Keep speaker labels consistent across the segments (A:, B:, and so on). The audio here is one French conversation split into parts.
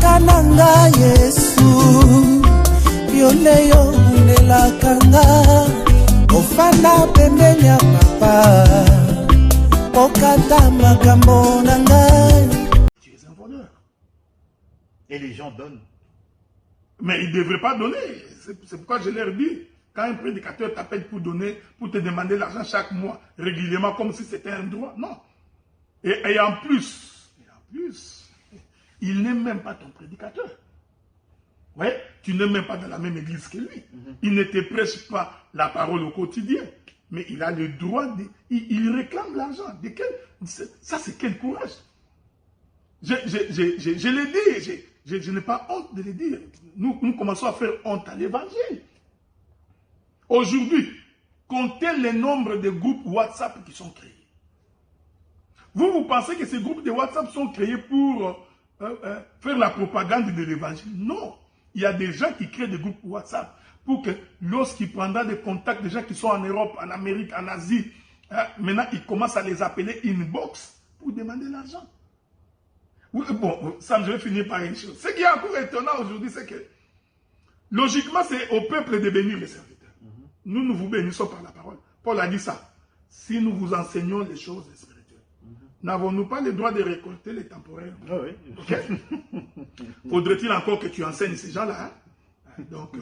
A: Kananga Yesu Yoleyo Nela Kanga Ofana Pembenya Papa Okata Makambo Nangai.
B: Tu es un voleur.
C: Et les gens donnent.
B: Mais ils ne devraient pas donner. C'est pourquoi je leur dis, quand un prédicateur t'appelle pour donner, pour te demander l'argent chaque mois, régulièrement, comme si c'était un droit, non. Et en plus, il n'est même pas ton prédicateur. Ouais, tu n'es même pas dans la même église que lui. Il ne te prêche pas la parole au quotidien. Mais il a le droit de... Il réclame l'argent. Ça, c'est quel courage. Je l'ai dit, je n'ai pas honte de le dire. Nous commençons à faire honte à l'évangile. Aujourd'hui, comptez le nombre de groupes WhatsApp qui sont créés. Vous pensez que ces groupes de WhatsApp sont créés pour faire la propagande de l'évangile? Non. Il y a des gens qui créent des groupes WhatsApp pour que lorsqu'il prendra des contacts, des gens qui sont en Europe, en Amérique, en Asie, maintenant il commence à les appeler inbox pour demander l'argent. Oui, bon, ça, je vais finir par une chose. Ce qui est encore étonnant aujourd'hui, c'est que logiquement, c'est au peuple de bénir les serviteurs. Nous, nous vous bénissons par la parole. Paul a dit ça. Si nous vous enseignons les choses spirituelles, n'avons-nous pas le droit de récolter les temporaires?
C: Ah oui.
B: Okay? Faudrait-il encore que tu enseignes ces gens-là? Donc,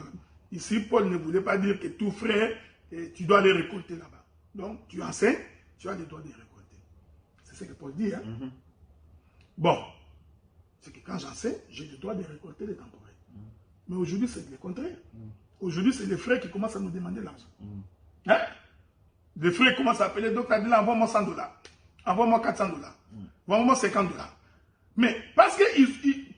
B: ici, Paul ne voulait pas dire que tout frère, tu dois les récolter là-bas. Donc, tu enseignes, tu as le droit de les récolter. C'est ce que Paul dit. Hein? Bon, c'est que quand j'enseigne, j'ai le droit de récolter les temporaires. Mais aujourd'hui, c'est le contraire. Aujourd'hui, c'est les frères qui commencent à nous demander l'argent. Hein? Les frères commencent à appeler, donc là, envoie-moi $100, envoie-moi $400, envoie-moi $50. Mais parce que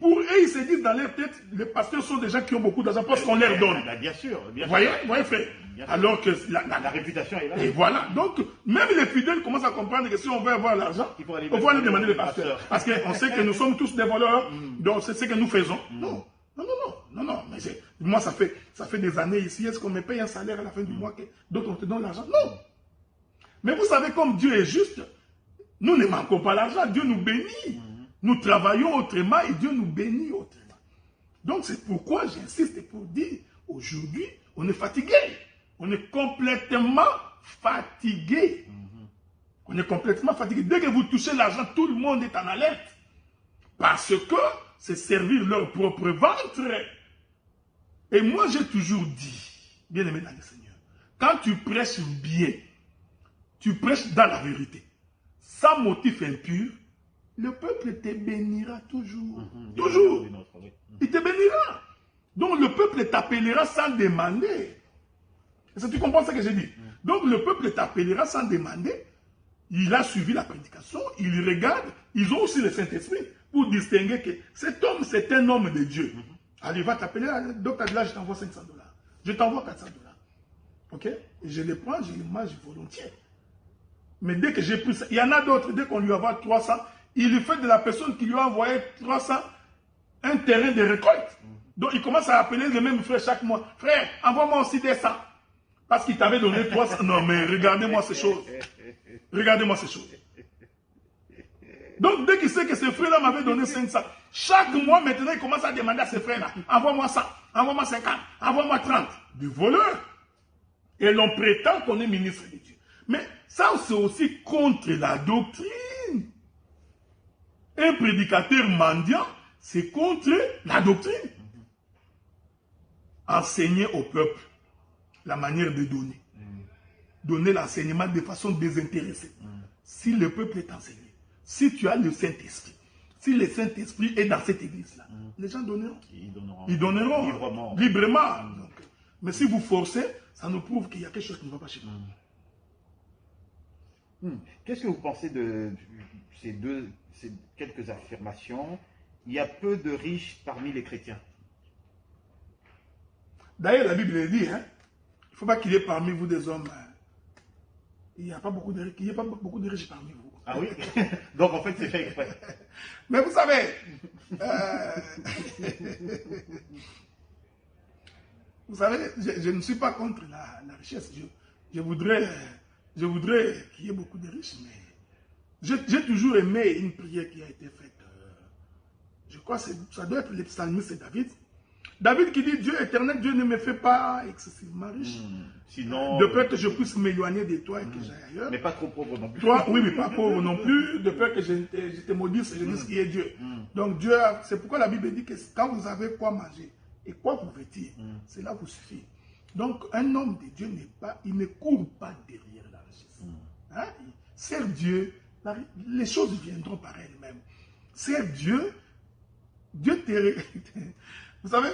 B: pour eux, ils se disent dans leur tête, les pasteurs sont des gens qui ont beaucoup d'argent parce qu'on leur donne.
C: Bien sûr.
B: Vous voyez, frère? Alors que
C: la réputation est là.
B: Et voilà. Donc, même les fidèles commencent à comprendre que si on veut avoir l'argent, il faut aller demander les pasteurs. Parce qu'on sait que nous sommes tous des voleurs, donc c'est ce que nous faisons. Non. Mais moi, ça fait des années ici. Est-ce qu'on me paye un salaire à la fin du mois que d'autres on te donne l'argent? Non. Mais vous savez, comme Dieu est juste, nous ne manquons pas l'argent. Dieu nous bénit. Nous travaillons autrement et Dieu nous bénit autrement. Donc, c'est pourquoi j'insiste pour dire, aujourd'hui, on est fatigué. On est complètement fatigué. On est complètement fatigué. Dès que vous touchez l'argent, tout le monde est en alerte. Parce que c'est servir leur propre ventre. Et moi, j'ai toujours dit, bien aimé dans le Seigneur, quand tu prêches bien, tu prêches dans la vérité, sans motif impur, le peuple te bénira toujours. Toujours. Il te bénira. Donc le peuple t'appellera sans demander. Est-ce que tu comprends ce que j'ai dit? Donc le peuple t'appellera sans demander. Il a suivi la prédication, il regarde. Ils ont aussi le Saint-Esprit pour distinguer que cet homme, c'est un homme de Dieu. Allez, il va t'appeler, donc là, je t'envoie $500. Je t'envoie $400. Ok? Et je les prends, je les mange volontiers. Mais dès que j'ai pris ça, il y en a d'autres, dès qu'on lui envoie 300, il lui fait de la personne qui lui a envoyé 300 un terrain de récolte. Donc il commence à appeler le même frère chaque mois. Frère, envoie-moi aussi des 100. Parce qu'il t'avait donné 300. Non, mais regardez-moi ces choses. Regardez-moi ces choses. Donc dès qu'il sait que ce frère-là m'avait donné 500, chaque mois maintenant il commence à demander à ce frère-là, envoie-moi 100, envoie-moi 50, envoie-moi 30. Du voleur. Et l'on prétend qu'on est ministre de Dieu. Mais ça c'est aussi contre la doctrine. Un prédicateur mendiant, c'est contre la doctrine. Enseigner au peuple la manière de donner. Donner l'enseignement de façon désintéressée. Si le peuple est enseigné, si tu as le Saint-Esprit, si le Saint-Esprit est dans cette église-là, les gens donneront. Ils donneront librement. Donc, mais si vous forcez, ça nous prouve qu'il y a quelque chose qui ne va pas chez vous.
C: Qu'est-ce que vous pensez de ces quelques affirmations? Il y a peu de riches parmi les chrétiens.
B: D'ailleurs, la Bible dit, hein, il ne faut pas qu'il y ait parmi vous des hommes. Il n'y a pas beaucoup de riches parmi vous.
C: Ah oui? Donc en fait, c'est fait exprès.
B: Mais vous savez, je ne suis pas contre la richesse. Je voudrais qu'il y ait beaucoup de riches, mais j'ai toujours aimé une prière qui a été faite. Je crois que ça doit être le psalmiste, c'est David. David qui dit, Dieu éternel, Dieu ne me fait pas excessivement riche.
C: Sinon,
B: de peur que je puisse m'éloigner de toi et que j'aille ailleurs.
C: Mais pas trop pauvre non plus.
B: Toi, oui, mais pas pauvre non plus. De peur que je te maudisse et je dise qui est Dieu. Donc Dieu, c'est pourquoi la Bible dit que quand vous avez quoi manger et quoi vous vêtir, cela vous suffit. Donc un homme de Dieu n'est pas, il ne court pas derrière la richesse. Hein? Sers Dieu, les choses viendront par elles-mêmes. Sers Dieu, Dieu te... Vous savez,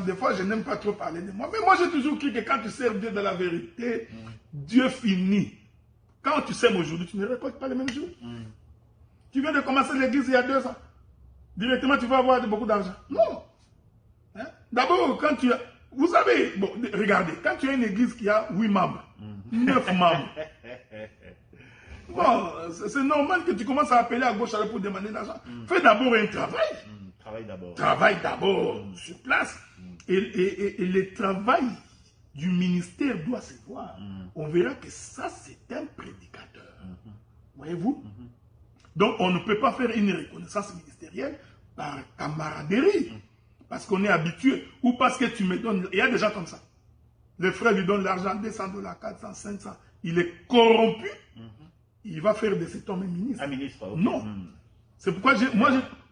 B: des fois, je n'aime pas trop parler de moi. Mais moi, j'ai toujours cru que quand tu sers Dieu de la vérité, Dieu finit. Quand tu sèmes aujourd'hui, tu ne récoltes pas les mêmes jours. Tu viens de commencer l'église il y a 2 ans. Directement, tu vas avoir beaucoup d'argent. Non. Hein? D'abord, quand tu as... Vous savez, bon, regardez, quand tu as une église qui a 8 membres, 9 membres, bon, c'est normal que tu commences à appeler à gauche à droite pour demander de l'argent. Fais d'abord un travail. Travaille d'abord sur place. Et le travail du ministère doit se voir. On verra que ça, c'est un prédicateur. Voyez-vous? Donc, on ne peut pas faire une reconnaissance ministérielle par camaraderie. Parce qu'on est habitué. Ou parce que tu me donnes... Il y a des gens comme ça. Le frère lui donne l'argent, $200, 400, 500. Il est corrompu. Il va faire de cet homme un ministre.
C: Un ministre, okay.
B: Non. C'est pourquoi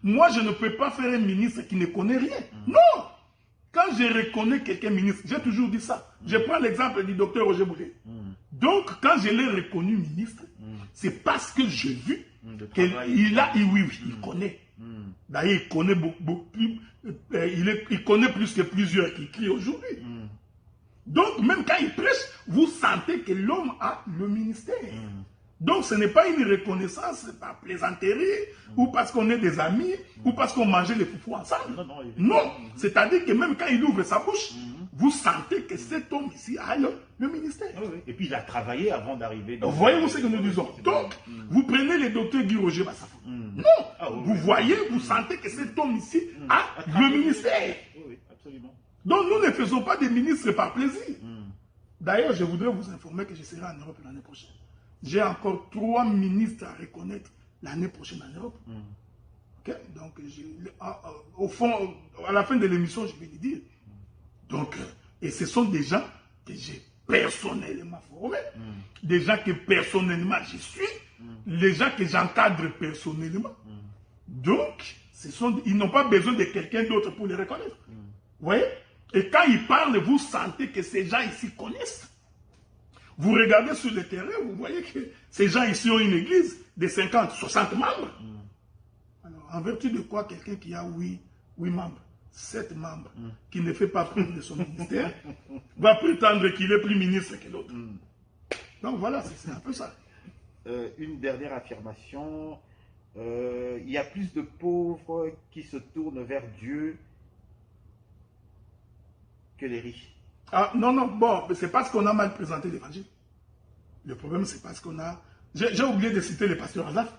B: moi, je ne peux pas faire un ministre qui ne connaît rien. Non. Quand je reconnais quelqu'un ministre, j'ai toujours dit ça. Je prends l'exemple du docteur Roger Boulet. Donc, quand je l'ai reconnu ministre, c'est parce que j'ai vu qu'il a, oui, il connaît. D'ailleurs, il connaît beaucoup plus, il connaît plus que plusieurs qui crient aujourd'hui. Donc, même quand il prêche, vous sentez que l'homme a le ministère. Donc, ce n'est pas une reconnaissance par plaisanterie, ou parce qu'on est des amis, ou parce qu'on mangeait les foufous ensemble. Non, c'est-à-dire que même quand il ouvre sa bouche, vous sentez que cet homme ici a le ministère.
C: Et puis, il a travaillé avant d'arriver dans...
B: Voyez-vous ce que nous disons. Donc, vous prenez le docteur Guy Roger Bassafou. Non, vous voyez, vous sentez que cet homme ici a le ministère.
C: Oui, absolument.
B: Donc, nous ne faisons pas des ministres par plaisir. D'ailleurs, je voudrais vous informer que je serai en Europe l'année prochaine. J'ai encore 3 ministres à reconnaître l'année prochaine en Europe. Okay? Donc, au fond, à la fin de l'émission, je vais le dire. Donc, et ce sont des gens que j'ai personnellement formés, des gens que personnellement je suis, les gens que j'encadre personnellement. Donc, ils n'ont pas besoin de quelqu'un d'autre pour les reconnaître. Vous voyez? Et quand ils parlent, vous sentez que ces gens ici connaissent. Vous regardez sur le terrain, vous voyez que ces gens ici ont une église de 50, 60 membres. Alors, en vertu de quoi quelqu'un qui a 8 membres, 7 membres, qui ne fait pas preuve de son ministère, va prétendre qu'il est plus ministre que l'autre. Donc voilà, c'est un peu ça.
C: Une dernière affirmation. Il y a plus de pauvres qui se tournent vers Dieu que les riches.
B: Ah, non, bon, c'est parce qu'on a mal présenté l'évangile. Le problème, c'est parce qu'on a... J'ai oublié de citer le pasteur Azaf.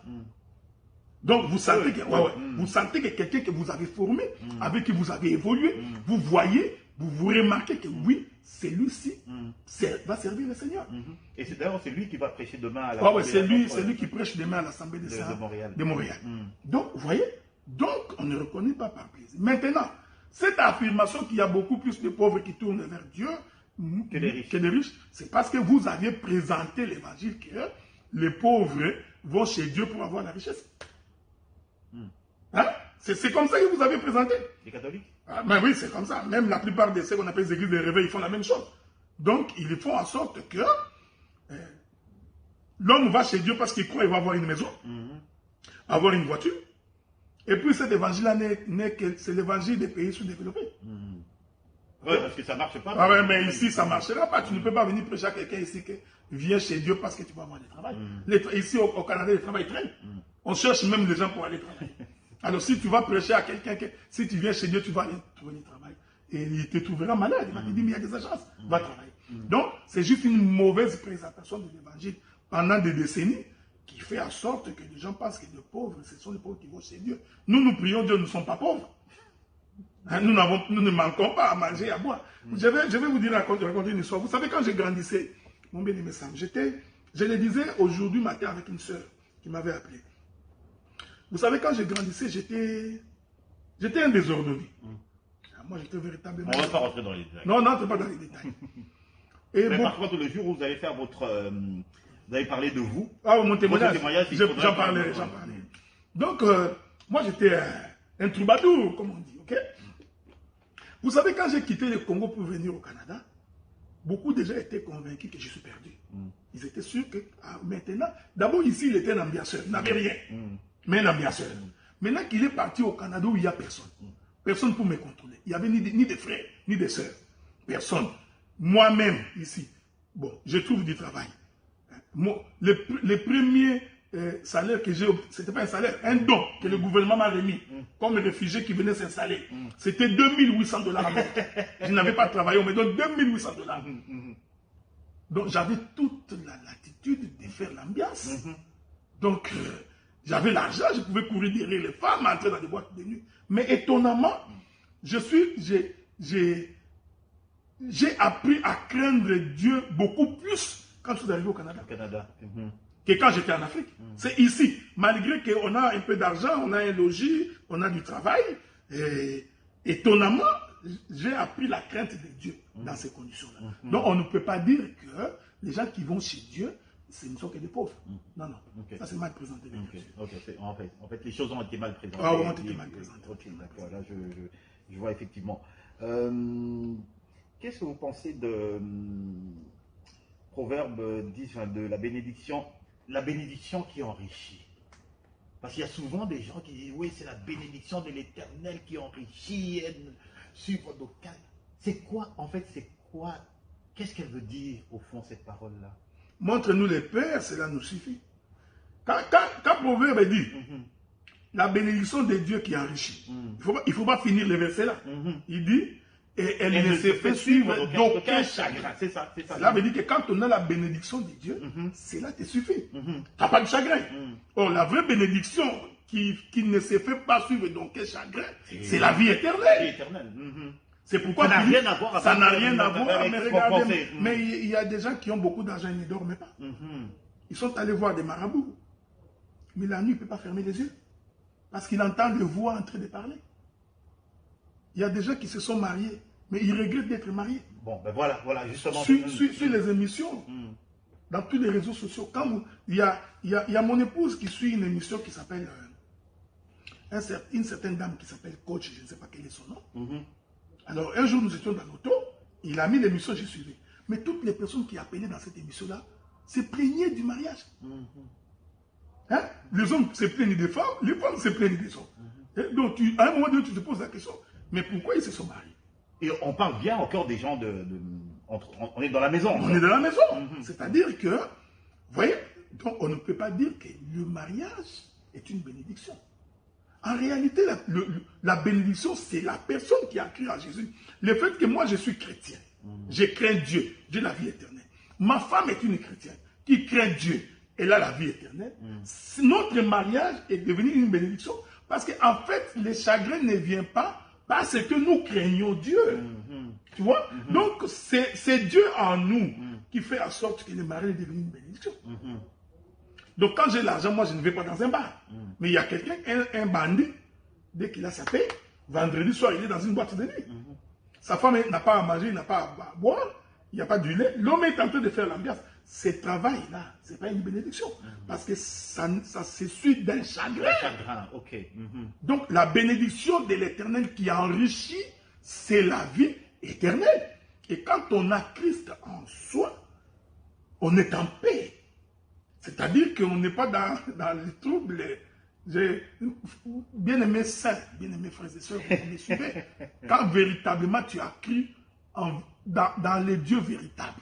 B: Donc, vous sentez que, vous sentez que quelqu'un que vous avez formé, avec qui vous avez évolué, vous voyez, vous remarquez que oui, celui-ci va servir le Seigneur.
C: Et c'est d'ailleurs lui qui va prêcher demain à
B: l'Assemblée. C'est lui qui prêche demain à l'Assemblée de Montréal. Donc, vous voyez, donc on ne reconnaît pas par plaisir. Maintenant, cette affirmation qu'il y a beaucoup plus de pauvres qui tournent vers Dieu que les riches, c'est parce que vous aviez présenté l'évangile que les pauvres vont chez Dieu pour avoir la richesse. Hein? C'est comme ça que vous avez présenté.
C: Les catholiques?
B: Ben oui, c'est comme ça. Même la plupart de ceux qu'on appelle les églises de réveil, ils font la même chose. Donc, ils font en sorte que l'homme va chez Dieu parce qu'il croit qu'il va avoir une maison, avoir une voiture. Et puis cet évangile-là n'est que c'est l'évangile des pays sous-développés.
C: Oui, parce que ça ne marche pas.
B: Ah ouais, mais ici, ça ne marchera pas. Tu ne peux pas venir prêcher à quelqu'un ici que viens chez Dieu parce que tu vas avoir du travail. Ici, au Canada, le travail traîne. On cherche même des gens pour aller travailler. Alors, si tu vas prêcher à quelqu'un, si tu viens chez Dieu, tu vas aller trouver du travail. Et il te trouvera malade. Il va te dire, mais il y a des agences. Va travailler. Donc, c'est juste une mauvaise présentation de l'évangile pendant des décennies qui fait en sorte que les gens pensent que les pauvres, ce sont les pauvres qui vont chez Dieu. Nous prions Dieu, nous ne sommes pas pauvres. Hein, nous ne manquons pas à manger et à boire. Je vais vous dire, raconter une histoire. Vous savez, quand je grandissais, mon bien-aimé Sam, je le disais aujourd'hui matin avec une sœur qui m'avait appelé. Vous savez, quand je grandissais, j'étais J'étais un désordonné. Moi, j'étais véritablement...
C: On ne va pas rentrer dans les détails.
B: Non, non, c'est pas dans les détails. Et
C: mais
B: bon,
C: par contre, le jour où vous allez faire votre... vous avez parlé de vous.
B: ah, mon témoignage,
C: il
B: j'en
C: faudra-
B: parlais. Donc, moi, j'étais un troubadour, comme on dit, ok? Vous savez, quand j'ai quitté le Congo pour venir au Canada, beaucoup de gens étaient convaincus que je suis perdu. Ils étaient sûrs que maintenant, d'abord ici, il était un ambianceur, il n'avait rien, mais un ambianceur. Maintenant qu'il est parti au Canada où il n'y a personne, personne pour me contrôler. Il n'y avait ni des frères, ni des sœurs, personne. Moi-même, ici, bon, je trouve du travail. Les premiers salaires que j'ai, c'était pas un salaire, un don que le gouvernement m'a remis, comme réfugié qui venait s'installer. C'était 2800 $. Je n'avais pas travaillé, on me donne 2800 $. Donc j'avais toute la latitude de faire l'ambiance. Donc j'avais l'argent, je pouvais courir derrière les femmes, entrer dans des boîtes de nuit. Mais étonnamment, j'ai appris à craindre Dieu beaucoup plus quand je suis arrivé au Canada. Que quand j'étais en Afrique. C'est ici, malgré qu'on a un peu d'argent, on a un logis, on a du travail, et étonnamment, j'ai appris la crainte de Dieu dans ces conditions-là. Donc on ne peut pas dire que les gens qui vont chez Dieu, ce ne sont que des pauvres. Non, non, ça c'est mal présenté.
C: En fait, les choses ont été mal présentées.
B: Ah, ont été mal présentées.
C: Ok, d'accord, là je vois effectivement. Qu'est-ce que vous pensez de Proverbe 10, de la bénédiction qui enrichit? Parce qu'il y a souvent des gens qui disent, oui, c'est la bénédiction de l'Éternel qui enrichit, suivre nos cas. C'est quoi, en fait, qu'est-ce qu'elle veut dire, au fond, cette parole-là?
B: Montre-nous les pères, cela nous suffit. Quand Proverbe dit, la bénédiction de Dieu qui enrichit, il ne faut pas finir le verset là. Il dit, et elle ne se fait suivre d'aucun chagrin.
C: C'est ça.
B: Cela veut dire que quand on a la bénédiction de Dieu, cela te suffit. Tu n'as pas de chagrin. Or, la vraie bénédiction qui ne se fait pas suivre d'aucun chagrin, c'est la vie éternelle. C'est pourquoi
C: ça n'a rien à voir
B: ça n'a rien à voir
C: avec
B: avec regarder. Mais il y a des gens qui ont beaucoup d'argent, ils ne dorment pas. Ils sont allés voir des marabouts. Mais la nuit, il ne peut pas fermer les yeux. Parce qu'il entend le voix en train de parler. Il y a des gens qui se sont mariés, mais ils regrettent d'être mariés.
C: Bon, ben voilà, justement.
B: Sur les émissions, dans tous les réseaux sociaux, il y a mon épouse qui suit une émission qui s'appelle, une certaine dame qui s'appelle Coach, je ne sais pas quel est son nom. Alors, un jour, nous étions dans l'auto, il a mis l'émission, j'ai suivi. Mais toutes les personnes qui appelaient dans cette émission-là se plaignaient du mariage. Hein? Les hommes se plaignent des femmes, les femmes se plaignent des hommes. Donc, à un moment donné, tu te poses la question, mais pourquoi ils se sont mariés?
C: Et on parle bien encore des gens on est dans la maison.
B: On est dans la maison. C'est-à-dire que, vous voyez, donc on ne peut pas dire que le mariage est une bénédiction. En réalité, la bénédiction, c'est la personne qui a cru à Jésus. Le fait que moi, je suis chrétien, je crains Dieu, Dieu la vie éternelle. Ma femme est une chrétienne qui craint Dieu, elle a la vie éternelle. Notre mariage est devenu une bénédiction parce qu'en fait, le chagrin ne vient pas parce que nous craignons Dieu. Tu vois? Donc, c'est Dieu en nous qui fait en sorte que le mariage est devenu une bénédiction. Donc, quand j'ai l'argent, moi, je ne vais pas dans un bar. Mais il y a quelqu'un, un bandit, dès qu'il a sa paix, vendredi soir, il est dans une boîte de nuit. Sa femme n'a pas à manger, il n'a pas à boire, il n'y a pas du lait. L'homme est en train de faire l'ambiance. Ce travail-là, ce n'est pas une bénédiction. Parce que ça se suit d'un chagrin. Donc, la bénédiction de l'Éternel qui enrichit, c'est la vie éternelle. Et quand on a Christ en soi, on est en paix. C'est-à-dire qu'on n'est pas dans les troubles. J'ai bien aimé saints, bien aimé frères et sœurs, vous me suivez. Quand véritablement tu as cru dans les dieux véritables,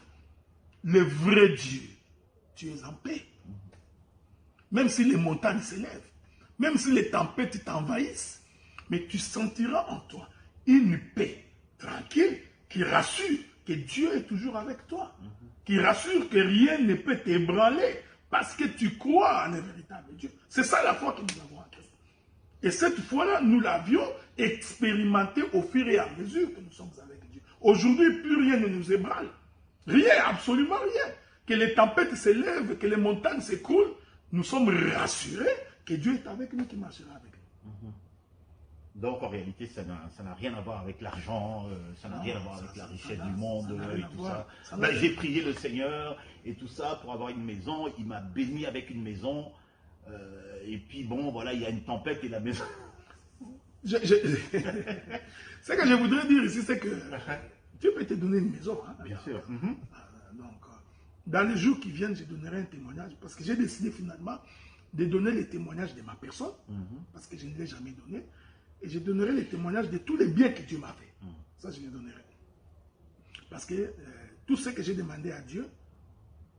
B: le vrai Dieu, tu es en paix. Même si les montagnes s'élèvent, même si les tempêtes t'envahissent, mais tu sentiras en toi une paix tranquille qui rassure que Dieu est toujours avec toi, qui rassure que rien ne peut t'ébranler parce que tu crois en un véritable Dieu. C'est ça la foi que nous avons en Christ. Et cette foi-là, nous l'avions expérimentée au fur et à mesure que nous sommes avec Dieu. Aujourd'hui, plus rien ne nous ébranle. Rien, absolument rien. Que les tempêtes s'élèvent, que les montagnes s'écroulent, nous sommes rassurés que Dieu est avec nous, qui marchera avec nous.
C: Donc en réalité, ça n'a rien à voir avec l'argent, ça n'a rien à voir avec la richesse du monde et tout ça. Ben, j'ai prié le Seigneur et tout ça pour avoir une maison. Il m'a béni avec une maison. Et puis bon, voilà, il y a une tempête et la maison...
B: Ce que je voudrais dire ici, c'est que Dieu peut te donner une maison. Hein,
C: bien sûr.
B: Donc, dans les jours qui viennent, je donnerai un témoignage parce que j'ai décidé finalement de donner les témoignages de ma personne parce que je ne l'ai jamais donné. Et je donnerai les témoignages de tous les biens que Dieu m'a fait. Ça, je les donnerai. Parce que tout ce que j'ai demandé à Dieu,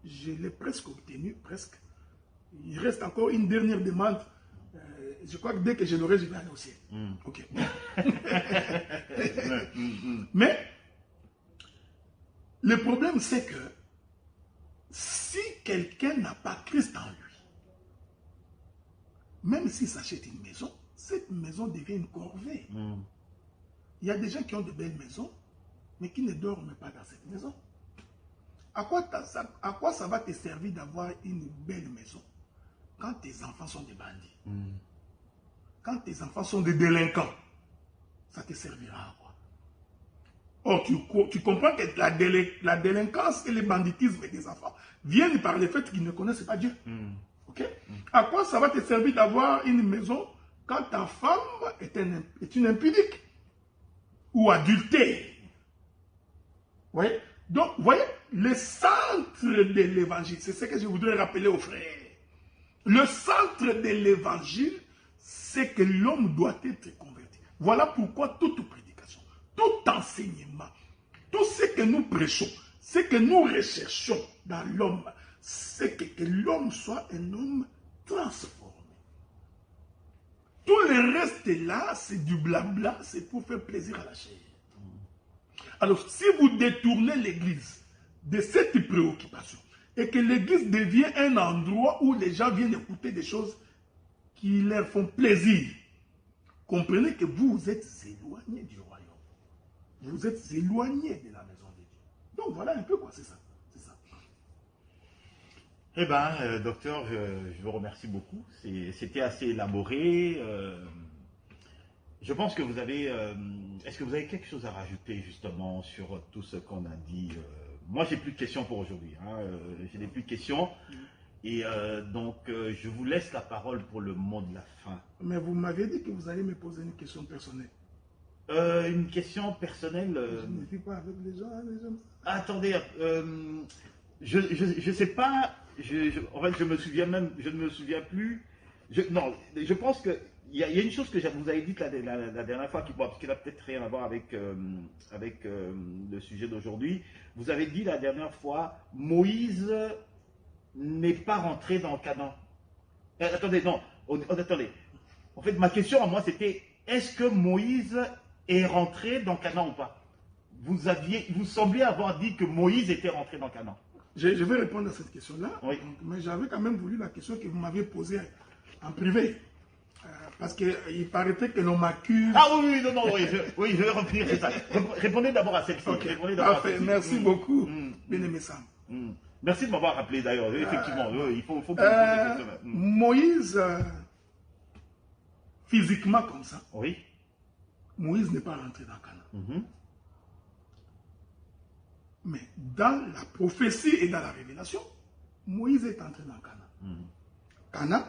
B: je l'ai presque obtenu, presque. Il reste encore une dernière demande. Je crois que dès que je l'aurai, je vais aller au ciel. Ok. Mais, le problème, c'est que si quelqu'un n'a pas Christ en lui, même s'il s'achète une maison, cette maison devient une corvée. Il y a des gens qui ont de belles maisons, mais qui ne dorment pas dans cette maison. À quoi ça va te servir d'avoir une belle maison quand tes enfants sont des bandits? Quand tes enfants sont des délinquants, ça te servira à quoi? Or, tu comprends que la délinquance et le banditisme des enfants viennent par le fait qu'ils ne connaissent pas Dieu. Ok? À quoi ça va te servir d'avoir une maison quand ta femme est une impudique ou adultère? Voyez? Donc, vous voyez, le centre de l'évangile, c'est ce que je voudrais rappeler aux frères. Le centre de l'évangile, c'est que l'homme doit être converti. Voilà pourquoi toute prédication, tout enseignement, tout ce que nous prêchons, ce que nous recherchons dans l'homme, c'est que l'homme soit un homme transformé. Tout le reste là, c'est du blabla, c'est pour faire plaisir à la chair. Alors, si vous détournez l'église de cette préoccupation et que l'église devient un endroit où les gens viennent écouter des choses qui leur font plaisir, comprenez que vous êtes éloigné du royaume. Vous êtes éloigné de la maison de Dieu. Donc voilà un peu quoi, c'est ça.
C: Eh bien, docteur, je vous remercie beaucoup. C'était assez élaboré. Je pense que vous avez... Est-ce que vous avez quelque chose à rajouter justement sur tout ce qu'on a dit? Moi, j'ai plus de questions pour aujourd'hui. Hein. Je n'ai plus de questions. Et donc, je vous laisse la parole pour le mot de la fin.
B: Mais vous m'avez dit que vous allez me poser une question personnelle.
C: Une question personnelle.
B: Je ne vis pas avec les gens.
C: Attendez, je sais pas. En fait, je ne me souviens plus. Non, je pense que il y a une chose que vous avez dite la dernière fois qui n'a peut-être rien à voir avec le sujet d'aujourd'hui. Vous avez dit la dernière fois, Moïse n'est pas rentré dans Canaan. Attendez, non, attendez. En fait, ma question à moi, c'était, est-ce que Moïse est rentré dans Canaan ou pas? Vous semblez avoir dit que Moïse était rentré dans Canaan.
B: Je vais répondre à cette question-là,
C: oui.
B: Mais j'avais quand même voulu la question que vous m'aviez posée en privé. Parce qu'il paraît que l'on m'accuse...
C: Ah oui, non, je vais revenir, c'est ça. Répondez d'abord à celle-ci.
B: Okay. Parfait, merci beaucoup, bien-aimé Sam.
C: Merci de m'avoir rappelé d'ailleurs, effectivement, il faut
B: Moïse, physiquement comme ça,
C: oui.
B: Moïse n'est pas rentré dans Canaan. Mais dans la prophétie et dans la révélation, Moïse est entré dans Canaan. Canaan,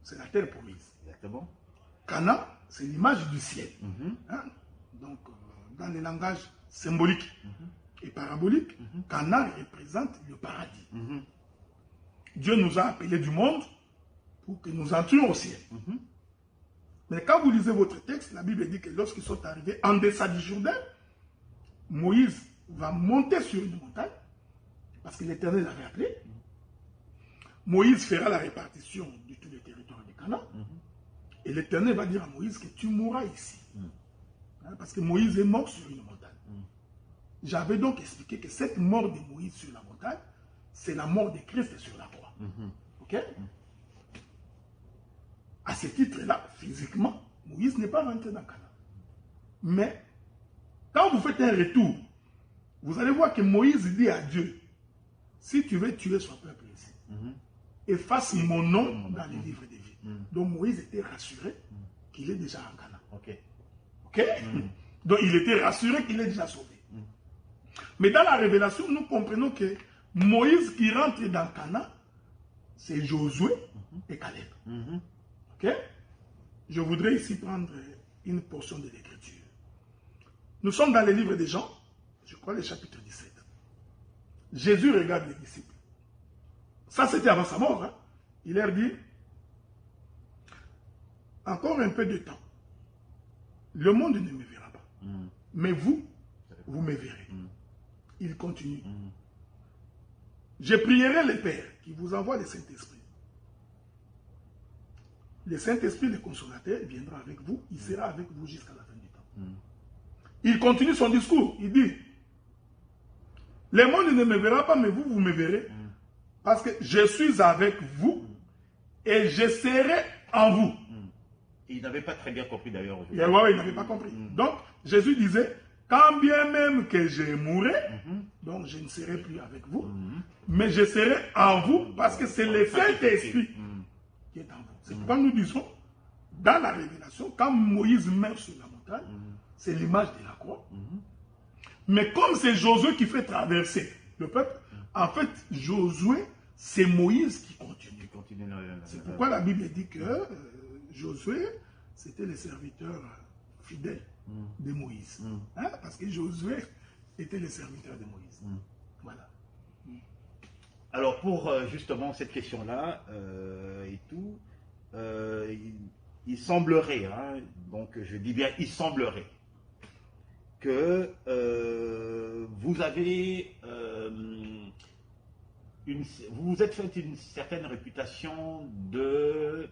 B: c'est la terre promise.
C: Exactement.
B: Canaan, c'est l'image du ciel. Hein? Donc, dans les langages symboliques et paraboliques, Canaan représente le paradis. Dieu nous a appelés du monde pour que nous entrions au ciel. Mais quand vous lisez votre texte, la Bible dit que lorsqu'ils sont arrivés en deçà du Jourdain, Moïse va monter sur une montagne, parce que l'Éternel l'avait appelé. Moïse fera la répartition de tout le territoire de Canaan. Et l'Éternel va dire à Moïse que tu mourras ici. Hein, parce que Moïse est mort sur une montagne. J'avais donc expliqué que cette mort de Moïse sur la montagne, c'est la mort de Christ sur la croix. Ok? À ce titre-là, physiquement, Moïse n'est pas rentré dans Canaan. Mais, quand vous faites un retour, vous allez voir que Moïse dit à Dieu, si tu veux tuer son peuple ici, efface mon nom dans les livres de vie. Donc Moïse était rassuré qu'il est déjà en Canaan. Ok? Donc il était rassuré qu'il est déjà sauvé. Mais dans la révélation, nous comprenons que Moïse qui rentre dans Canaan, c'est Josué et Caleb. Ok? Je voudrais ici prendre une portion de l'écriture. Nous sommes dans le livre des Jean, je crois le chapitre 17. Jésus regarde les disciples. Ça, c'était avant sa mort. Hein? Il leur dit, encore un peu de temps. Le monde ne me verra pas. Mais vous, vous me verrez. Il continue. Je prierai le Père qui vous envoie le Saint-Esprit. Le Saint-Esprit, le consolateur, viendra avec vous. Il sera avec vous jusqu'à la fin du temps. Il continue son discours. Il dit, le monde ne me verra pas, mais vous, vous me verrez. Parce que je suis avec vous et je serai en vous.
C: Il n'avait pas très bien compris d'ailleurs.
B: Il n'avait pas compris. Donc, Jésus disait, quand bien même que je mourrai, donc je ne serai plus avec vous, mais je serai en vous parce que c'est le Saint-Esprit qui est en vous. C'est pourquoi nous disons, dans la révélation, quand Moïse meurt sur la montagne, c'est l'image de la croix. Mais comme c'est Josué qui fait traverser le peuple, en fait, Josué, c'est Moïse qui continue. C'est pourquoi la Bible dit que Josué, c'était le serviteur fidèle de Moïse. Hein? Parce que Josué était le serviteur de Moïse. Voilà.
C: Alors, pour justement cette question-là et tout, il semblerait, hein, donc je dis bien il semblerait, que vous avez vous vous êtes fait une certaine réputation de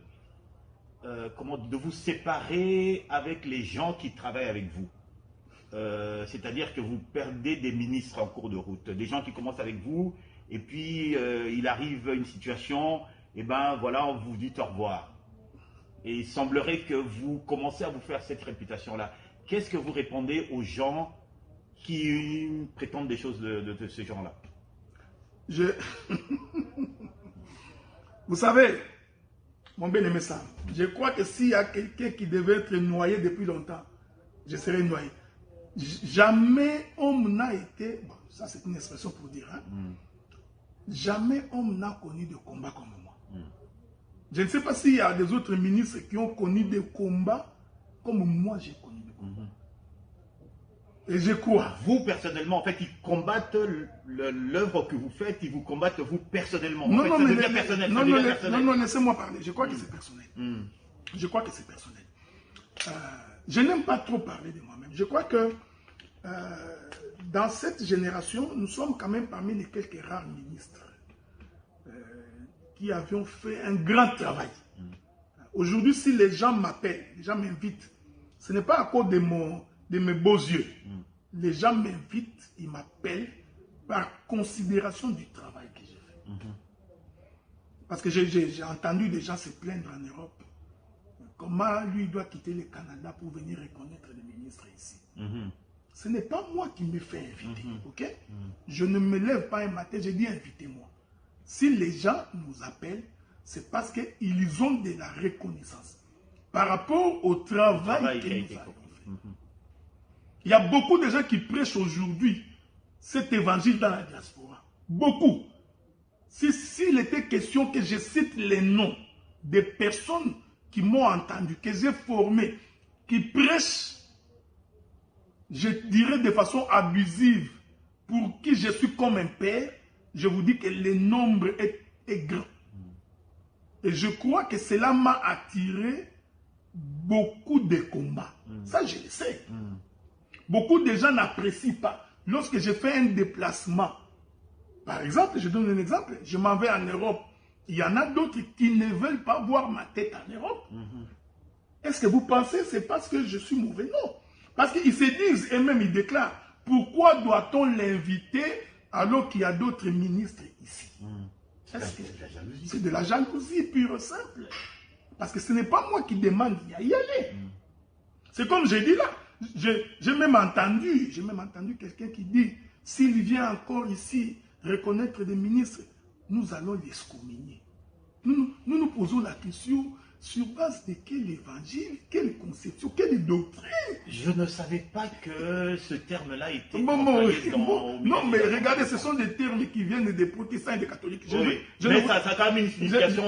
C: de vous séparer avec les gens qui travaillent avec vous. C'est-à-dire que vous perdez des ministres en cours de route, des gens qui commencent avec vous, et puis il arrive une situation, et ben voilà, on vous dit au revoir. Et il semblerait que vous commencez à vous faire cette réputation-là. Qu'est-ce que vous répondez aux gens qui prétendent des choses de ce genre-là?
B: Vous savez, mon bien-aimé Sam, je crois que s'il y a quelqu'un qui devait être noyé depuis longtemps, je serais noyé. Jamais homme n'a été, bon, ça c'est une expression pour dire, hein, jamais homme n'a connu de combat comme moi. Je ne sais pas s'il y a des autres ministres qui ont connu des combats comme moi j'ai connu des combats. Et je crois.
C: Vous, personnellement, en fait, ils combattent l'œuvre que vous faites, ils vous combattent vous personnellement.
B: Non,
C: en fait,
B: non, laissez-moi parler. Je crois que c'est personnel. Je crois que c'est personnel. Je n'aime pas trop parler de moi-même. Je crois que dans cette génération, nous sommes quand même parmi les quelques rares ministres qui avions fait un grand travail. Aujourd'hui, si les gens m'appellent, les gens m'invitent, ce n'est pas à cause de mes beaux yeux. Les gens m'invitent, ils m'appellent par considération du travail que j'ai fait. Parce que j'ai entendu des gens se plaindre en Europe. Comment lui doit quitter le Canada pour venir reconnaître les ministres ici. Ce n'est pas moi qui me fais inviter. Ok? Je ne me lève pas un matin, je dis invitez-moi. Si les gens nous appellent, c'est parce qu'ils ont de la reconnaissance par rapport au travail que nous avons fait. Il y a beaucoup de gens qui prêchent aujourd'hui cet évangile dans la diaspora. Beaucoup. S'il était question que je cite les noms des personnes qui m'ont entendu, que j'ai formées, qui prêchent, je dirais de façon abusive, pour qui je suis comme un père, je vous dis que le nombre est grand. Et je crois que cela m'a attiré beaucoup de combats. Ça, je le sais. Beaucoup de gens n'apprécient pas. Lorsque je fais un déplacement, par exemple, je donne un exemple, je m'en vais en Europe. Il y en a d'autres qui ne veulent pas voir ma tête en Europe. Est-ce que vous pensez que c'est parce que je suis mauvais? Non. Parce qu'ils se disent, et même ils déclarent, pourquoi doit-on l'inviter alors qu'il y a d'autres ministres ici? C'est de la jalousie pure et simple. Parce que ce n'est pas moi qui demande d'y aller. C'est comme j'ai dit là. J'ai même entendu quelqu'un qui dit, s'il vient encore ici reconnaître des ministres, nous allons l'excommunier. Nous nous posons la question, Sur base de quel évangile, quelle conception, quelle doctrine?
C: Je ne savais pas que ce terme-là était
B: Non, mais regardez, ce sont des termes qui viennent des protestants et des catholiques.
C: Mais ça a quand même une signification.